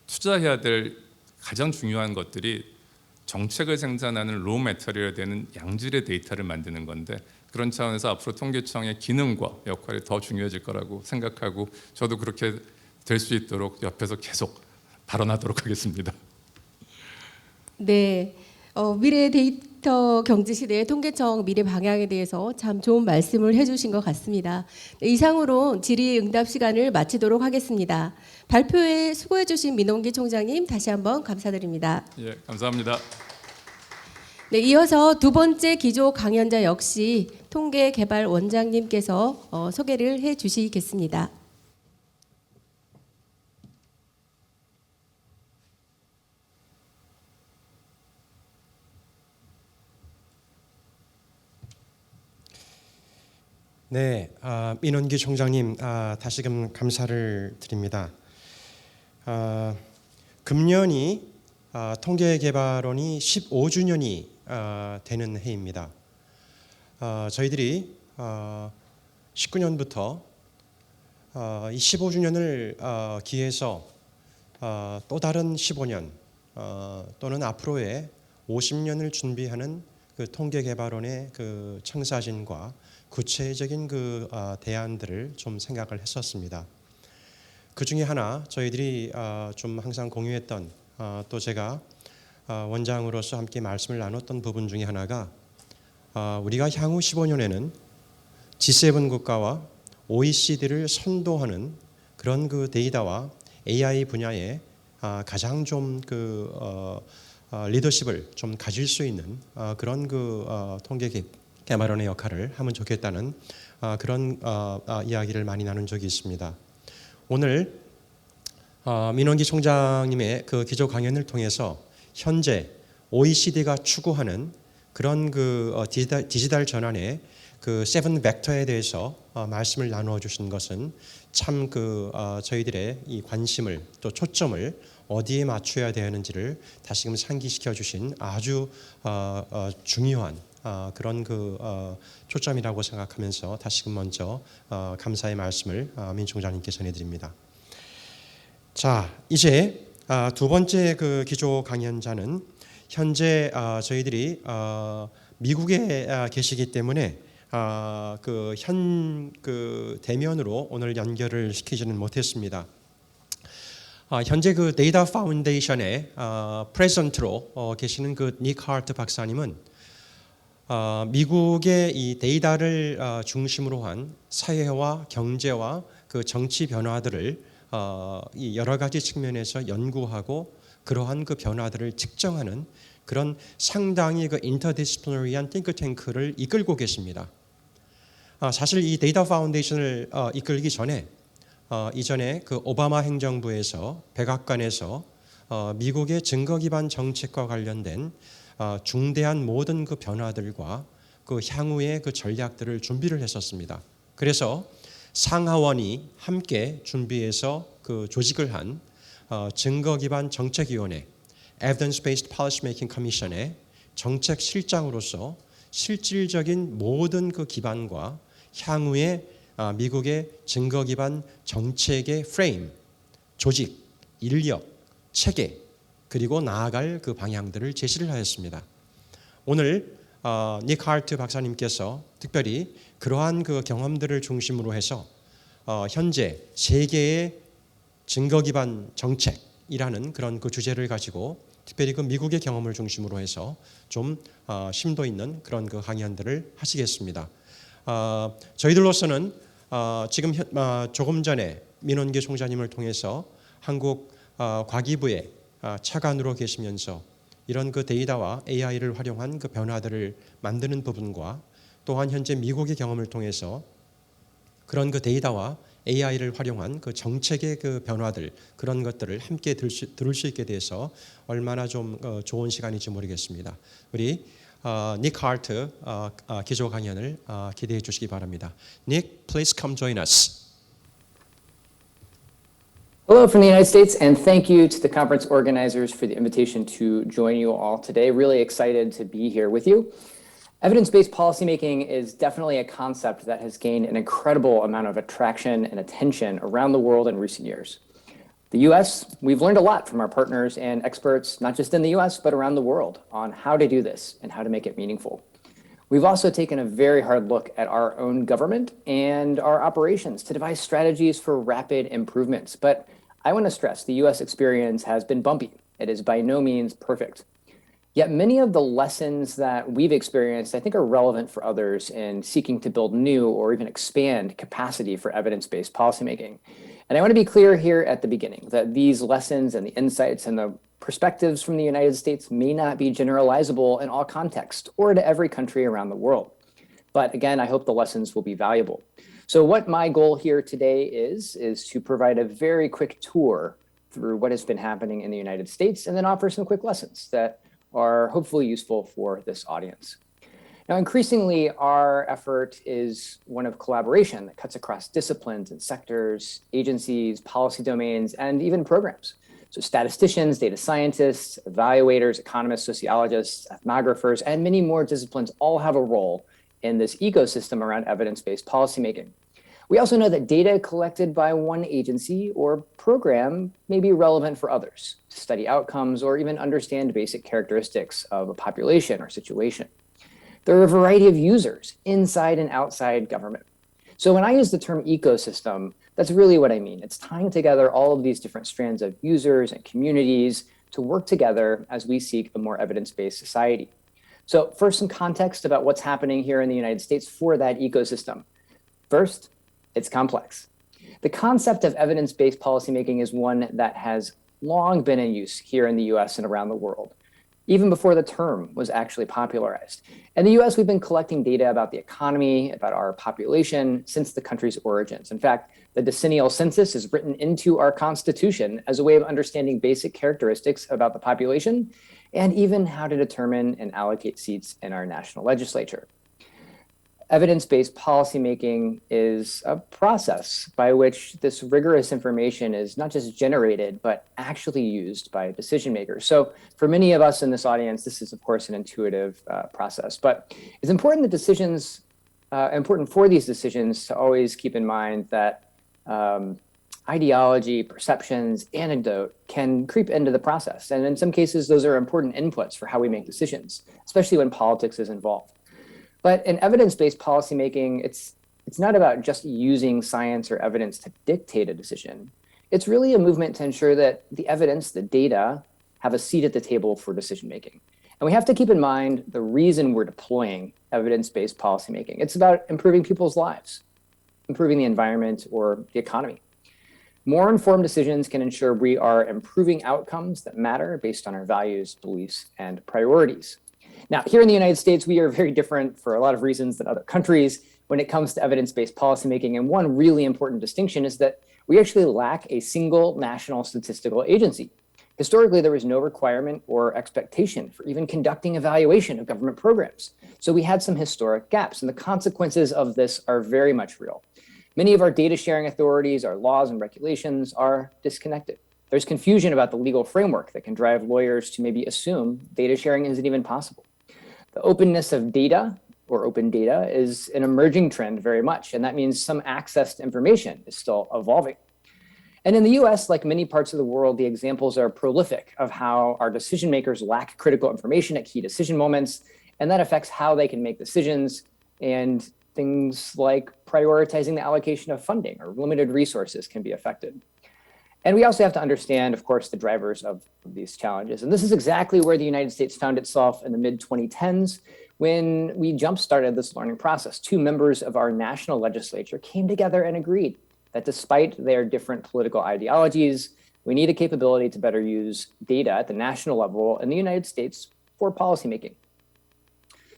투자해야 될 가장 중요한 것들이 정책을 생산하는 로우 매터리얼이 되는 양질의 데이터를 만드는 건데, 그런 차원에서 앞으로 통계청의 기능과 역할이 더 중요해질 거라고 생각하고, 저도 그렇게 될 수 있도록 옆에서 계속 발언하도록 하겠습니다. 네, 미래 데이터 경제 시대의 통계청 미래 방향에 대해서 참 좋은 말씀을 해주신 것 같습니다. 네, 이상으로 질의응답 시간을 마치도록 하겠습니다. 발표에 수고해주신 민홍기 총장님 다시 한번 감사드립니다. 예, 감사합니다. 네, 이어서 두 번째 기조 강연자 역시 통계개발 원장님께서 소개를 해주시겠습니다. 네, 민원기 총장님 다시금 감사를 드립니다. 금년이 통계개발원이 15주년이 되는 해입니다. 저희들이 19년부터 이 15주년을 기해서 또 다른 15년 또는 앞으로의 50년을 준비하는 그 통계개발원의 그 청사진과 구체적인 그 대안들을 좀 생각을 했었습니다. 그 중에 하나 저희들이 좀 항상 공유했던 또 제가 원장으로서 함께 말씀을 나눴던 부분 중에 하나가 우리가 향후 15년에는 G7 국가와 OECD를 선도하는 그런 그 데이터와 AI 분야에 가장 좀 그 리더십을 좀 가질 수 있는 그런 그 통계 개발원의 역할을 하면 좋겠다는 그런 이야기를 많이 나눈 적이 있습니다. 오늘 민원기 총장님의 그 기조 강연을 통해서 현재 OECD가 추구하는 그런 그 디지털 전환의 그 세븐 벡터에 대해서 말씀을 나누어 주신 것은 참 그 저희들의 이 관심을 또 초점을 어디에 맞춰야 되는지를 다시금 상기시켜 주신 아주 중요한 그런 그 초점이라고 생각하면서 다시금 먼저 감사의 말씀을 민 총장님께 전해드립니다. 자, 이제 두 번째 그 기조 강연자는 현재 저희들이 미국에 계시기 때문에 그 대면으로 오늘 연결을 시키지는 못했습니다. 현재 그 데이터 파운데이션의 프레젠트로 계시는 그 닉 하트 박사님은 미국의 이 데이터를 중심으로 한 사회와 경제와 그 정치 변화들을 이 여러 가지 측면에서 연구하고 그러한 그 변화들을 측정하는 그런 상당히 그 인터디스플리너리한 띵크탱크를 이끌고 계십니다. 사실 이 데이터 파운데이션을 이끌기 전에 이전에 그 오바마 행정부에서 백악관에서 미국의 증거 기반 정책과 관련된 중대한 모든 그 변화들과 그 향후의 그 전략들을 준비를 했었습니다. 그래서 상하원이 함께 준비해서 그 조직을 한 증거 기반 정책위원회 Evidence-Based Policymaking Commission의 정책 실장으로서 실질적인 모든 그 기반과 향후의 미국의 증거 기반 정책의 프레임, 조직, 인력, 체계 그리고 나아갈 그 방향들을 제시를 하였습니다. 오늘 닉 하트 박사님께서 특별히 그러한 그 경험들을 중심으로 해서 현재 세계의 증거 기반 정책이라는 그런 그 주제를 가지고 특별히 그 미국의 경험을 중심으로 해서 좀 심도 있는 그런 그 강연들을 하시겠습니다. 저희들로서는 지금 조금 전에 민원기 총장님을 통해서 한국 과기부의 차관으로 계시면서 이런 그 데이터와 AI를 활용한 그 변화들을 만드는 부분과 또한 현재 미국의 경험을 통해서 그런 그 데이터와 AI를 활용한 그 정책의 그 변화들 그런 것들을 함께 들을 수 있게 돼서 얼마나 좀 좋은 시간인지 모르겠습니다. 우리 닉 하트 기조 강연을 기대해 주시기 바랍니다. Nick, please come join us. Hello from the United States, and thank you to the conference organizers for the invitation to join you all today. Really excited to be here with you. Evidence-based policymaking is definitely a concept that has gained an incredible amount of attraction and attention around the world in recent years. The US, we've learned a lot from our partners and experts, not just in the US, but around the world, on how to do this and how to make it meaningful. We've also taken a very hard look at our own government and our operations to devise strategies for rapid improvements. But I want to stress the US experience has been bumpy. It is by no means perfect. Yet many of the lessons that we've experienced, I think, are relevant for others in seeking to build new or even expand capacity for evidence-based policymaking. And I want to be clear here at the beginning that these lessons and the insights and the perspectives from the United States may not be generalizable in all contexts or to every country around the world. But again, I hope the lessons will be valuable. So what my goal here today is to provide a very quick tour through what has been happening in the United States and then offer some quick lessons that are hopefully useful for this audience. Now, increasingly, our effort is one of collaboration that cuts across disciplines and sectors, agencies, policy domains, and even programs. So statisticians, data scientists, evaluators, economists, sociologists, ethnographers, and many more disciplines all have a role in this ecosystem around evidence-based policymaking. We also know that data collected by one agency or program may be relevant for others to study outcomes or even understand basic characteristics of a population or situation. There are a variety of users inside and outside government. So when I use the term ecosystem, that's really what I mean. It's tying together all of these different strands of users and communities to work together as we seek a more evidence-based society. So first, some context about what's happening here in the United States for that ecosystem. First, it's complex. The concept of evidence-based policymaking is one that has long been in use here in the US and around the world, even before the term was actually popularized. In the US, we've been collecting data about the economy, about our population since the country's origins. In fact, the decennial census is written into our Constitution as a way of understanding basic characteristics about the population and even how to determine and allocate seats in our national legislature. Evidence-based policymaking is a process by which this rigorous information is not just generated, but actually used by decision makers. So for many of us in this audience, this is, of course, an intuitive process. But it's important for these decisions to always keep in mind that ideology, perceptions, anecdote can creep into the process. And in some cases, those are important inputs for how we make decisions, especially when politics is involved. But in evidence-based policymaking, it's not about just using science or evidence to dictate a decision. It's really a movement to ensure that the evidence, the data, have a seat at the table for decision-making. And we have to keep in mind the reason we're deploying evidence-based policymaking. It's about improving people's lives, improving the environment or the economy. More informed decisions can ensure we are improving outcomes that matter based on our values, beliefs, and priorities. Now, here in the United States, we are very different for a lot of reasons than other countries when it comes to evidence-based policymaking. And one really important distinction is that we actually lack a single national statistical agency. Historically, there was no requirement or expectation for even conducting evaluation of government programs. So we had some historic gaps, and the consequences of this are very much real. Many of our data sharing authorities, our laws and regulations are disconnected. There's confusion about the legal framework that can drive lawyers to maybe assume data sharing isn't even possible. The openness of data or open data is an emerging trend very much, and that means some access to information is still evolving. And in the US, like many parts of the world, the examples are prolific of how our decision makers lack critical information at key decision moments, and that affects how they can make decisions and things like prioritizing the allocation of funding or limited resources can be affected. And we also have to understand, of course, the drivers of these challenges. And this is exactly where the United States found itself in the mid-2010s when we jump-started this learning process. Two members of our national legislature came together and agreed that despite their different political ideologies, we need a capability to better use data at the national level in the United States for policymaking.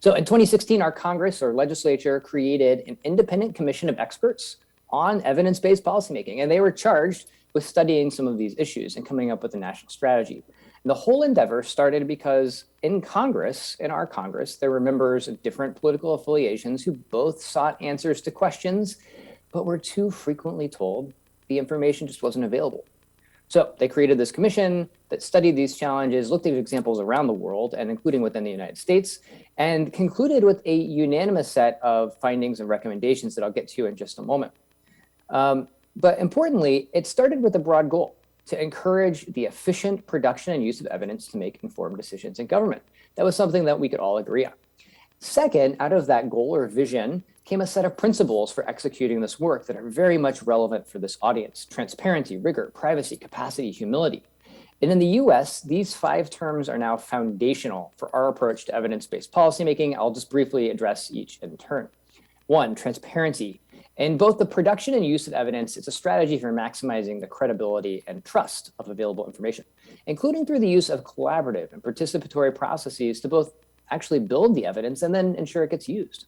So in 2016, our Congress or legislature created an independent commission of experts on evidence-based policymaking, and they were charged with studying some of these issues and coming up with a national strategy. And the whole endeavor started because in our Congress, there were members of different political affiliations who both sought answers to questions, but were too frequently told the information just wasn't available. So they created this commission that studied these challenges, looked at examples around the world and including within the United States, and concluded with a unanimous set of findings and recommendations that I'll get to in just a moment. But importantly, it started with a broad goal to encourage the efficient production and use of evidence to make informed decisions in government. That was something that we could all agree on. Second, out of that goal or vision came a set of principles for executing this work that are very much relevant for this audience: transparency, rigor, privacy, capacity, humility. And in the US, these 5 terms are now foundational for our approach to evidence-based policymaking. I'll just briefly address each in turn. 1, transparency. In both the production and use of evidence, it's a strategy for maximizing the credibility and trust of available information, including through the use of collaborative and participatory processes to both actually build the evidence and then ensure it gets used.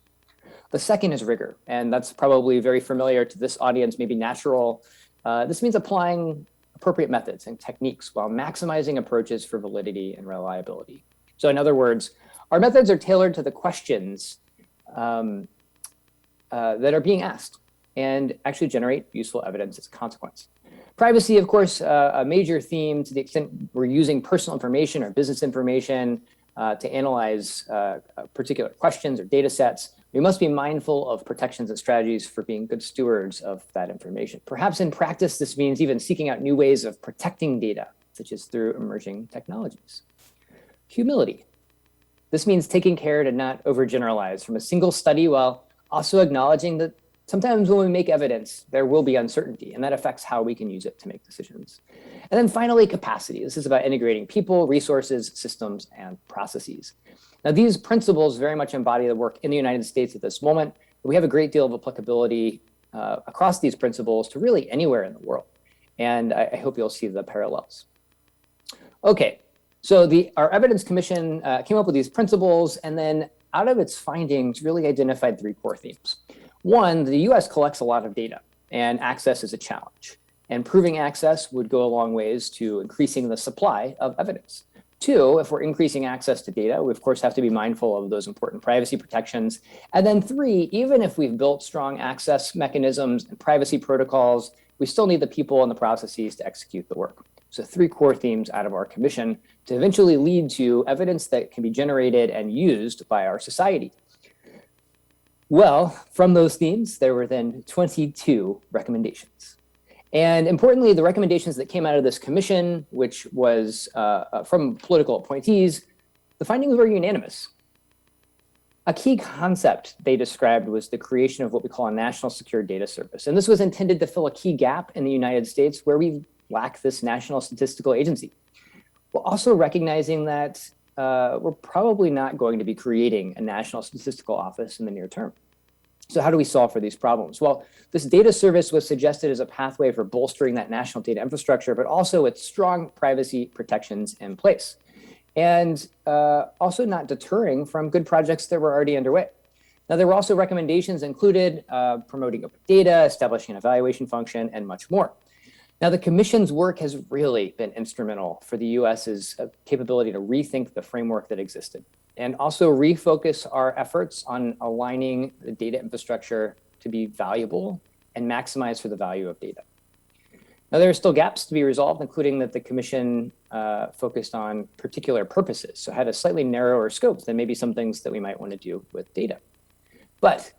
The second is rigor, and that's probably very familiar to this audience, maybe natural. This means applying appropriate methods and techniques while maximizing approaches for validity and reliability. So in other words, our methods are tailored to the questions that are being asked and actually generate useful evidence as a consequence. Privacy, of course, a major theme to the extent we're using personal information or business information to analyze particular questions or data sets. We must be mindful of protections and strategies for being good stewards of that information. Perhaps in practice, this means even seeking out new ways of protecting data, such as through emerging technologies. Humility. This means taking care to not overgeneralize from a single study while also acknowledging that sometimes when we make evidence, there will be uncertainty, and that affects how we can use it to make decisions. And then finally, capacity. This is about integrating people, resources, systems, and processes. Now, these principles very much embody the work in the United States at this moment. We have a great deal of applicability across these principles to really anywhere in the world. And I hope you'll see the parallels. Okay, so our Evidence Commission came up with these principles, and then out of its findings, really identified 3 core themes. One, the US collects a lot of data, and access is a challenge. And proving access would go a long ways to increasing the supply of evidence. 2, if we're increasing access to data, we of course have to be mindful of those important privacy protections. And then 3, even if we've built strong access mechanisms and privacy protocols, we still need the people and the processes to execute the work. So 3 core themes out of our commission to eventually lead to evidence that can be generated and used by our society. Well, from those themes, there were then 22 recommendations. And importantly, the recommendations that came out of this commission, which was from political appointees, the findings were unanimous. A key concept they described was the creation of what we call a national secure data service. And this was intended to fill a key gap in the United States where we lack this national statistical agency. While also recognizing that we're probably not going to be creating a national statistical office in the near term. So how do we solve for these problems? Well, this data service was suggested as a pathway for bolstering that national data infrastructure, but also with strong privacy protections in place. And also not deterring from good projects that were already underway. Now, there were also recommendations included promoting open data, establishing an evaluation function, and much more. Now, the Commission's work has really been instrumental for the US's capability to rethink the framework that existed and also refocus our efforts on aligning the data infrastructure to be valuable and maximize for the value of data. Now, there are still gaps to be resolved, including that the Commission focused on particular purposes, so had a slightly narrower scope than maybe some things that we might want to do with data. But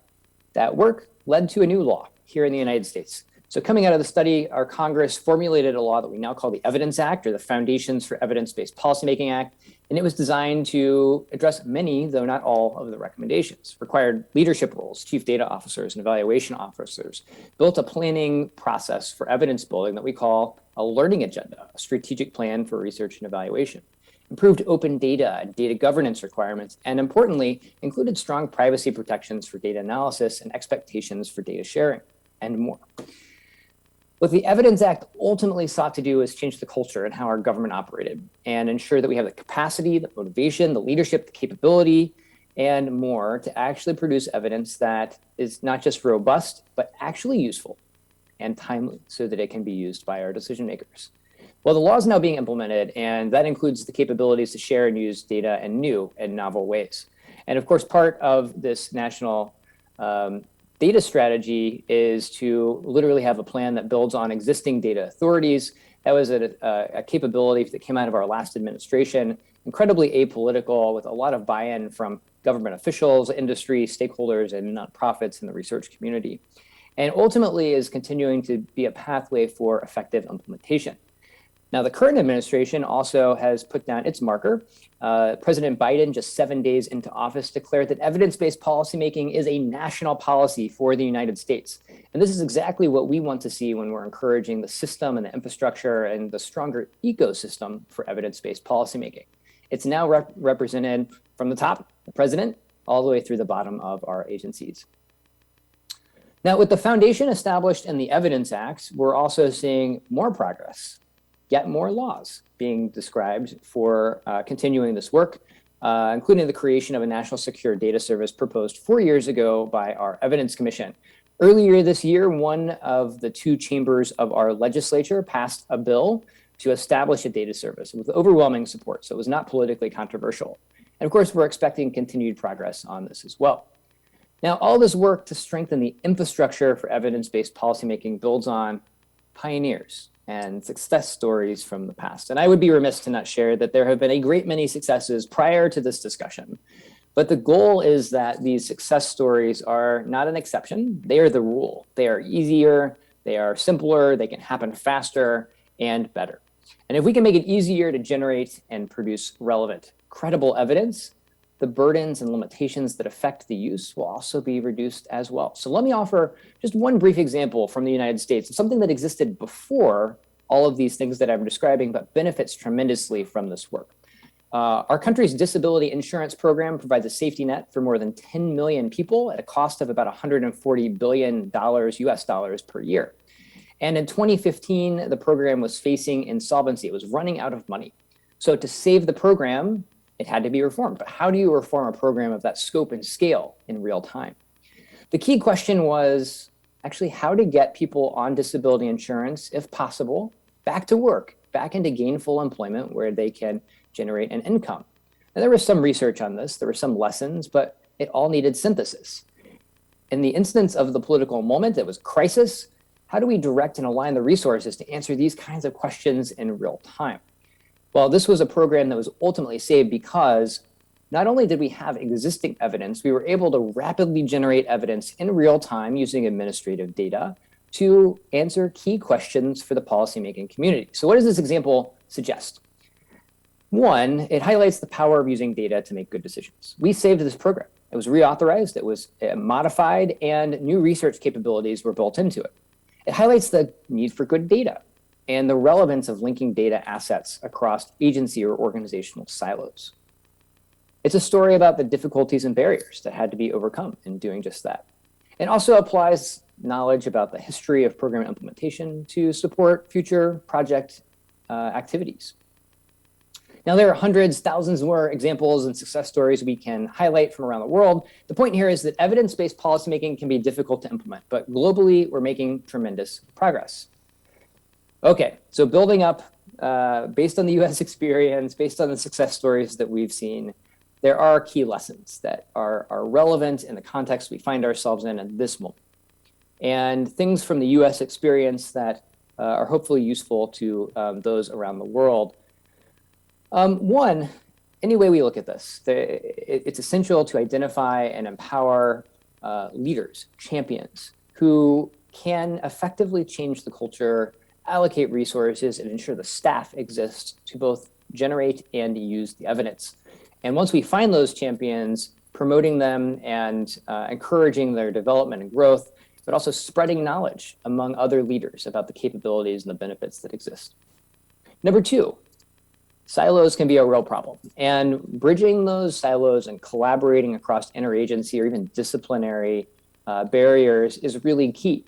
that work led to a new law here in the United States. So coming out of the study, our Congress formulated a law that we now call the Evidence Act, or the Foundations for Evidence-Based Policymaking Act, and it was designed to address many, though not all, of the recommendations. Required leadership roles, chief data officers and evaluation officers, built a planning process for evidence building that we call a learning agenda, a strategic plan for research and evaluation. Improved open data and data governance requirements, and importantly, included strong privacy protections for data analysis and expectations for data sharing, and more. What the Evidence Act ultimately sought to do is change the culture and how our government operated and ensure that we have the capacity, the motivation, the leadership, the capability, and more to actually produce evidence that is not just robust, but actually useful and timely so that it can be used by our decision makers. Well, the law is now being implemented, and that includes the capabilities to share and use data in new and novel ways. And of course, part of this national data strategy is to literally have a plan that builds on existing data authorities. That was a capability that came out of our last administration, incredibly apolitical, with a lot of buy-in from government officials, industry, stakeholders, and nonprofits in the research community. And ultimately is continuing to be a pathway for effective implementation. Now, the current administration also has put down its marker. President Biden, just 7 days into office, declared that evidence-based policymaking is a national policy for the United States. And this is exactly what we want to see when we're encouraging the system and the infrastructure and the stronger ecosystem for evidence-based policymaking. It's now represented from the top, the president, all the way through the bottom of our agencies. Now, with the foundation established in the Evidence Act, we're also seeing more progress. Yet more laws being described for continuing this work, including the creation of a national secure data service proposed 4 years ago by our Evidence Commission. Earlier this year, one of the 2 chambers of our legislature passed a bill to establish a data service with overwhelming support, so it was not politically controversial. And of course, we're expecting continued progress on this as well. Now, all this work to strengthen the infrastructure for evidence-based policymaking builds on pioneers and success stories from the past. And I would be remiss to not share that there have been a great many successes prior to this discussion. But the goal is that these success stories are not an exception, they are the rule. They are easier, they are simpler, they can happen faster and better. And if we can make it easier to generate and produce relevant, credible evidence, the burdens and limitations that affect the use will also be reduced as well. So let me offer just one brief example from the United States of something that existed before all of these things that I'm describing, but benefits tremendously from this work. Our country's disability insurance program provides a safety net for more than 10 million people at a cost of about $140 billion US dollars per year. And in 2015, the program was facing insolvency. It was running out of money. So to save the program, it had to be reformed. But how do you reform a program of that scope and scale in real time? The key question was actually how to get people on disability insurance, if possible, back to work, back into gainful employment where they can generate an income. Now, there was some research on this, there were some lessons, but it all needed synthesis. In the instance of the political moment, it was crisis. How do we direct and align the resources to answer these kinds of questions in real time? Well, this was a program that was ultimately saved because not only did we have existing evidence, we were able to rapidly generate evidence in real time using administrative data to answer key questions for the policymaking community. So what does this example suggest? One, it highlights the power of using data to make good decisions. We saved this program. It was reauthorized, it was modified, and new research capabilities were built into it. It highlights the need for good data and the relevance of linking data assets across agency or organizational silos. It's a story about the difficulties and barriers that had to be overcome in doing just that. It also applies knowledge about the history of program implementation to support future project activities. Now, there are hundreds, thousands more examples and success stories we can highlight from around the world. The point here is that evidence-based policymaking can be difficult to implement, but globally, we're making tremendous progress. Okay, so building up, based on the US experience, based on the success stories that we've seen, there are key lessons that are relevant in the context we find ourselves in at this moment. And things from the US experience that are hopefully useful to those around the world. One, any way we look at this, it's essential to identify and empower leaders, champions, who can effectively change the culture, allocate resources, and ensure the staff exists to both generate and use the evidence. And once we find those champions, promoting them and encouraging their development and growth, but also spreading knowledge among other leaders about the capabilities and the benefits that exist. Number two, silos can be a real problem. And bridging those silos and collaborating across interagency or even disciplinary barriers is really key.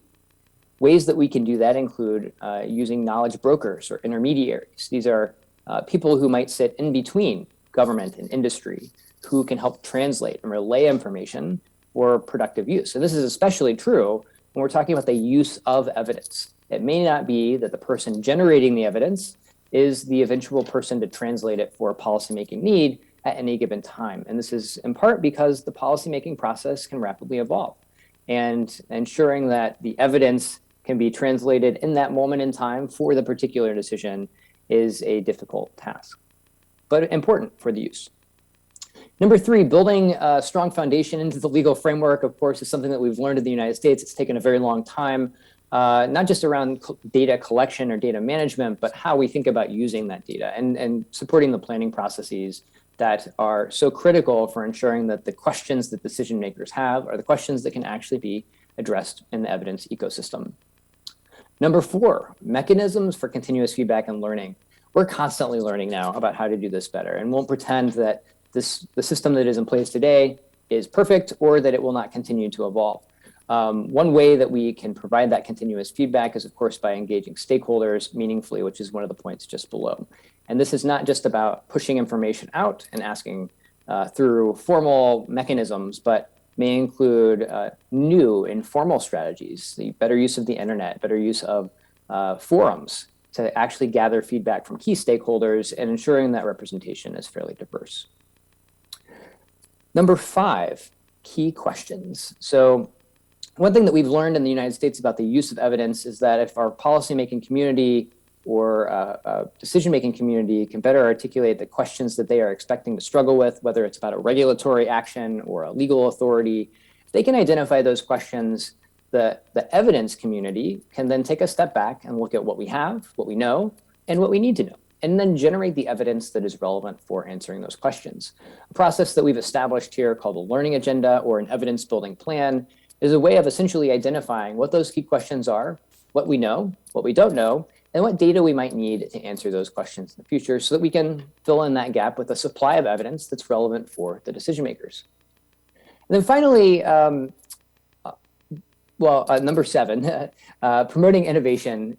Ways that we can do that include using knowledge brokers or intermediaries. These are people who might sit in between government and industry, who can help translate and relay information for productive use. So this is especially true when we're talking about the use of evidence. It may not be that the person generating the evidence is the eventual person to translate it for a policymaking need at any given time. And this is in part because the policymaking process can rapidly evolve. And ensuring that the evidence can be translated in that moment in time for the particular decision is a difficult task, but important for the use. Number three, building a strong foundation into the legal framework, of course, is something that we've learned in the United States. It's taken a very long time, not just around data collection or data management, but how we think about using that data and supporting the planning processes that are so critical for ensuring that the questions that decision makers have are the questions that can actually be addressed in the evidence ecosystem. Number four, mechanisms for continuous feedback and learning. We're constantly learning now about how to do this better and won't pretend that the system that is in place today is perfect or that it will not continue to evolve. One way that we can provide that continuous feedback is, of course, by engaging stakeholders meaningfully, which is one of the points just below. And this is not just about pushing information out and asking through formal mechanisms, but may include new informal strategies, the better use of the internet, better use of forums to actually gather feedback from key stakeholders and ensuring that representation is fairly diverse. Number five, key questions. So one thing that we've learned in the United States about the use of evidence is that if our policymaking community or decision-making community can better articulate the questions that they are expecting to struggle with, whether it's about a regulatory action or a legal authority, if they can identify those questions, the evidence community can then take a step back and look at what we have, what we know, and what we need to know, and then generate the evidence that is relevant for answering those questions. A process that we've established here called a learning agenda or an evidence building plan is a way of essentially identifying what those key questions are, what we know, what we don't know, and what data we might need to answer those questions in the future so that we can fill in that gap with a supply of evidence that's relevant for the decision makers. And then finally, number 7, promoting innovation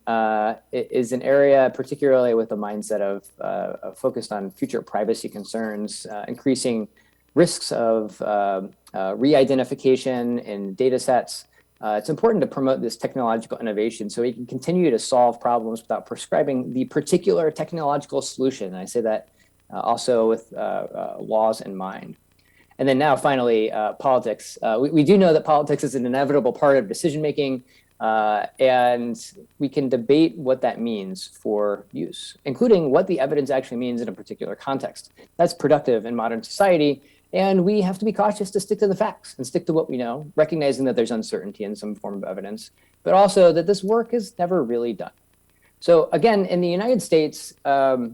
is an area, particularly with a mindset of focused on future privacy concerns, increasing risks of re-identification in data sets. It's important to promote this technological innovation so we can continue to solve problems without prescribing the particular technological solution. And I say that also with laws in mind. And then now finally, politics. We do know that politics is an inevitable part of decision-making, and we can debate what that means for use, including what the evidence actually means in a particular context. That's productive in modern society, and we have to be cautious to stick to the facts and stick to what we know, recognizing that there's uncertainty in some form of evidence, but also that this work is never really done. So again, in the United States, our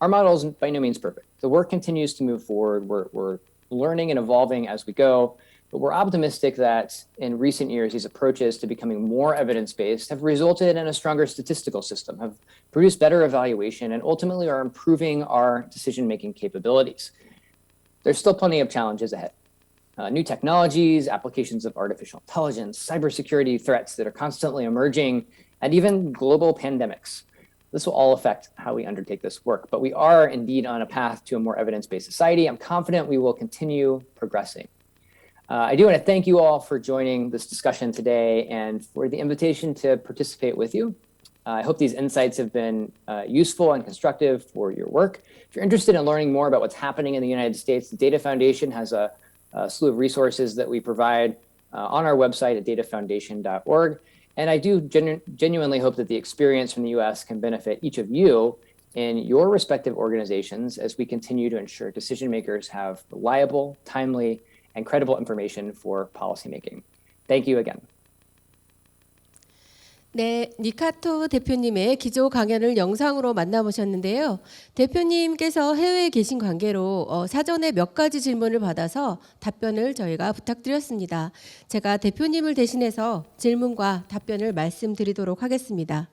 model is by no means perfect. The work continues to move forward. We're learning and evolving as we go, but we're optimistic that in recent years, these approaches to becoming more evidence-based have resulted in a stronger statistical system, have produced better evaluation, and ultimately are improving our decision-making capabilities. There's still plenty of challenges ahead. New technologies, applications of artificial intelligence, cybersecurity threats that are constantly emerging, and even global pandemics. This will all affect how we undertake this work, but we are indeed on a path to a more evidence-based society. I'm confident we will continue progressing. I do want to thank you all for joining this discussion today and for the invitation to participate with you. I hope these insights have been useful and constructive for your work. If you're interested in learning more about what's happening in the United States, the Data Foundation has a slew of resources that we provide on our website at datafoundation.org. And I do genuinely hope that the experience from the US can benefit each of you in your respective organizations as we continue to ensure decision makers have reliable, timely, and credible information for policymaking. Thank you again. 네, 니카토 대표님의 기조 강연을 영상으로 만나보셨는데요. 대표님께서 해외에 계신 관계로 사전에 몇 가지 질문을 받아서 답변을 저희가 부탁드렸습니다. 제가 대표님을 대신해서 질문과 답변을 말씀드리도록 하겠습니다.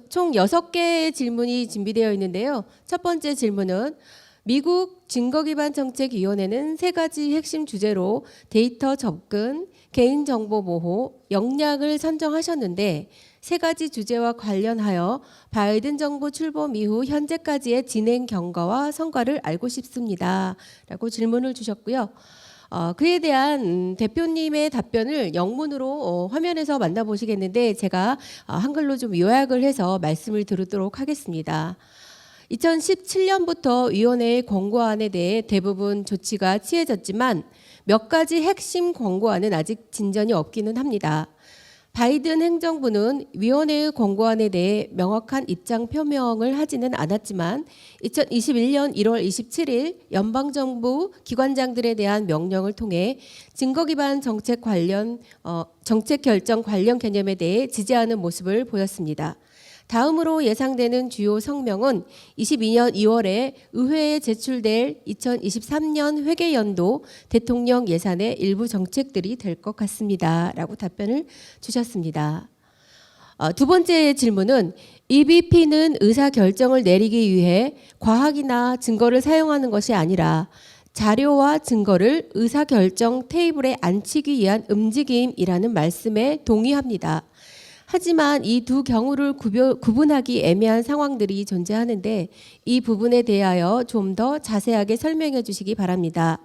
총 6개의 질문이 준비되어 있는데요. 첫 번째 질문은 미국 증거기반정책위원회는 3가지 핵심 주제로 데이터 접근, 개인정보 보호, 역량을 선정하셨는데 3가지 주제와 관련하여 바이든 정부 출범 이후 현재까지의 진행 경과와 성과를 알고 싶습니다. 라고 질문을 주셨고요. 그에 대한 대표님의 답변을 영문으로 화면에서 만나보시겠는데 제가 한글로 좀 요약을 해서 말씀을 드리도록 하겠습니다. 2017년부터 위원회의 권고안에 대해 대부분 조치가 취해졌지만 몇 가지 핵심 권고안은 아직 진전이 없기는 합니다. 바이든 행정부는 위원회의 권고안에 대해 명확한 입장 표명을 하지는 않았지만 2021년 1월 27일 연방정부 기관장들에 대한 명령을 통해 증거기반 정책 결정 관련 개념에 대해 지지하는 모습을 보였습니다. 다음으로 예상되는 주요 성명은 22년 2월에 의회에 제출될 2023년 회계연도 대통령 예산의 일부 정책들이 될 것 같습니다. 라고 답변을 주셨습니다. 두 번째 질문은 EBP는 의사결정을 내리기 위해 과학이나 증거를 사용하는 것이 아니라 자료와 증거를 의사결정 테이블에 앉히기 위한 움직임이라는 말씀에 동의합니다. 하지만 이 두 경우를 구분하기 애매한 상황들이 존재하는데 이 부분에 대하여 좀 더 자세하게 설명해 주시기 바랍니다.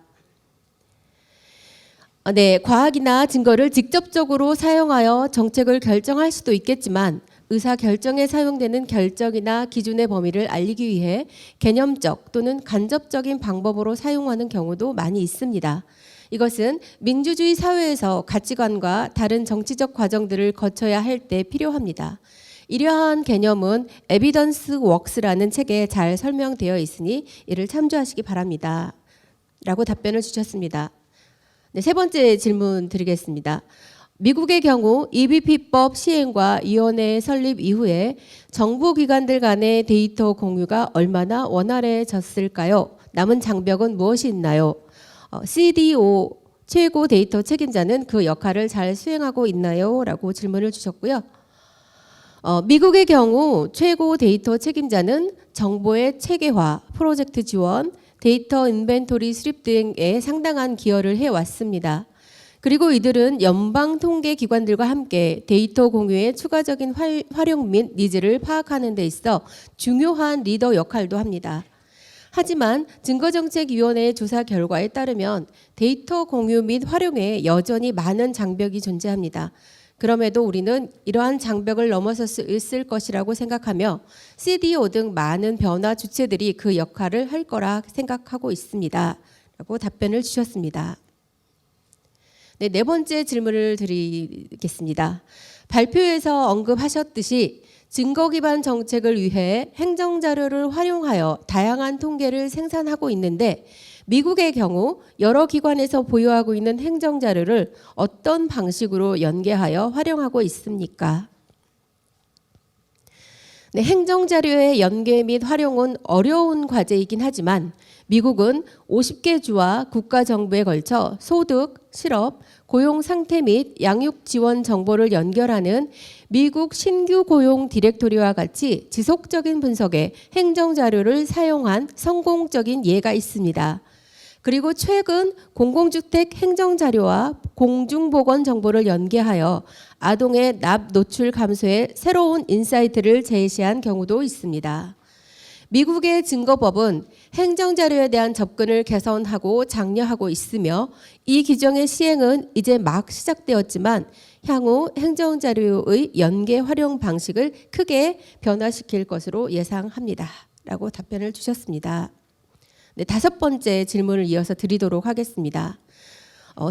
네, 과학이나 증거를 직접적으로 사용하여 정책을 결정할 수도 있겠지만 의사 결정에 사용되는 결정이나 기준의 범위를 알리기 위해 개념적 또는 간접적인 방법으로 사용하는 경우도 많이 있습니다. 이것은 민주주의 사회에서 가치관과 다른 정치적 과정들을 거쳐야 할 때 필요합니다. 이러한 개념은 에비던스 웍스라는 책에 잘 설명되어 있으니 이를 참조하시기 바랍니다. 라고 답변을 주셨습니다. 네, 세 번째 질문 드리겠습니다. 미국의 경우 EBP법 시행과 위원회 설립 이후에 정부 기관들 간의 데이터 공유가 얼마나 원활해졌을까요? 남은 장벽은 무엇이 있나요? CDO 최고 데이터 책임자는 그 역할을 잘 수행하고 있나요? 라고 질문을 주셨고요. 미국의 경우 최고 데이터 책임자는 정보의 체계화, 프로젝트 지원, 데이터 인벤토리 수립 등에 상당한 기여를 해왔습니다. 그리고 이들은 연방 통계 기관들과 함께 데이터 공유의 추가적인 활용 및 니즈를 파악하는 데 있어 중요한 리더 역할도 합니다. 하지만 증거정책위원회의 조사 결과에 따르면 데이터 공유 및 활용에 여전히 많은 장벽이 존재합니다. 그럼에도 우리는 이러한 장벽을 넘어설 수 있을 것이라고 생각하며 CDO 등 많은 변화 주체들이 그 역할을 할 거라 생각하고 있습니다. 라고 답변을 주셨습니다. 네, 네 번째 질문을 드리겠습니다. 발표에서 언급하셨듯이 증거 기반 정책을 위해 행정 자료를 활용하여 다양한 통계를 생산하고 있는데 미국의 경우 여러 기관에서 보유하고 있는 행정 자료를 어떤 방식으로 연계하여 활용하고 있습니까? 네, 행정 자료의 연계 및 활용은 어려운 과제이긴 하지만 미국은 50개 주와 국가 정부에 걸쳐 소득, 실업, 고용 상태 및 양육 지원 정보를 연결하는 미국 신규 고용 디렉토리와 같이 지속적인 분석에 행정 자료를 사용한 성공적인 예가 있습니다. 그리고 최근 공공주택 행정 자료와 공중보건 정보를 연계하여 아동의 납 노출 감소에 새로운 인사이트를 제시한 경우도 있습니다. 미국의 증거법은 행정자료에 대한 접근을 개선하고 장려하고 있으며 이 규정의 시행은 이제 막 시작되었지만 향후 행정자료의 연계 활용 방식을 크게 변화시킬 것으로 예상합니다. 라고 답변을 주셨습니다. 네, 다섯 번째 질문을 이어서 드리도록 하겠습니다.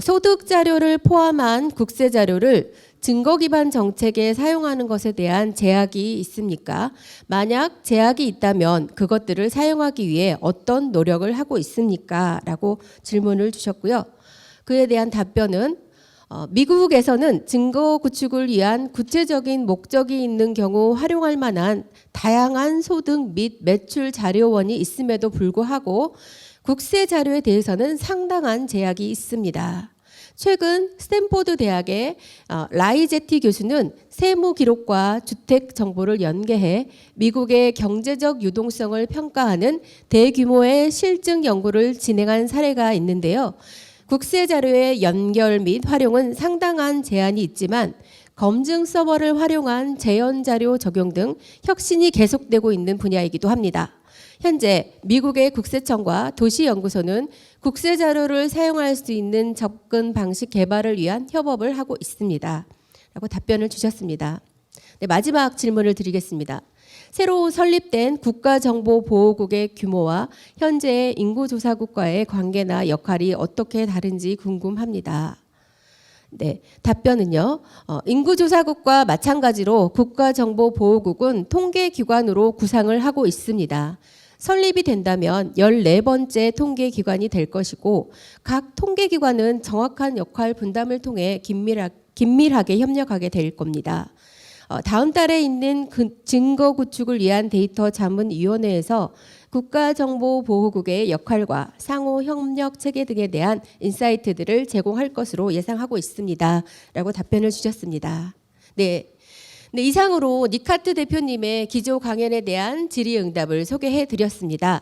소득 자료를 포함한 국세 자료를 증거 기반 정책에 사용하는 것에 대한 제약이 있습니까? 만약 제약이 있다면 그것들을 사용하기 위해 어떤 노력을 하고 있습니까? 라고 질문을 주셨고요. 그에 대한 답변은 미국에서는 증거 구축을 위한 구체적인 목적이 있는 경우 활용할 만한 다양한 소득 및 매출 자료원이 있음에도 불구하고 국세 자료에 대해서는 상당한 제약이 있습니다. 최근 스탠포드 대학의 라이제티 교수는 세무 기록과 주택 정보를 연계해 미국의 경제적 유동성을 평가하는 대규모의 실증 연구를 진행한 사례가 있는데요. 국세 자료의 연결 및 활용은 상당한 제한이 있지만 검증 서버를 활용한 재현 자료 적용 등 혁신이 계속되고 있는 분야이기도 합니다. 현재 미국의 국세청과 도시연구소는 국세 자료를 사용할 수 있는 접근 방식 개발을 위한 협업을 하고 있습니다. 라고 답변을 주셨습니다. 네, 마지막 질문을 드리겠습니다. 새로 설립된 국가정보보호국의 규모와 현재의 인구조사국과의 관계나 역할이 어떻게 다른지 궁금합니다. 네, 답변은요. 인구조사국과 마찬가지로 국가정보보호국은 통계기관으로 구상을 하고 있습니다. 설립이 된다면 14번째 통계기관이 될 것이고 각 통계기관은 정확한 역할 분담을 통해 긴밀하게 협력하게 될 겁니다. 다음 달에 있는 증거 구축을 위한 데이터 자문위원회에서 국가정보보호국의 역할과 상호 협력 체계 등에 대한 인사이트들을 제공할 것으로 예상하고 있습니다. 라고 답변을 주셨습니다. 네. 네, 이상으로 니카트 대표님의 기조 강연에 대한 질의응답을 소개해 드렸습니다.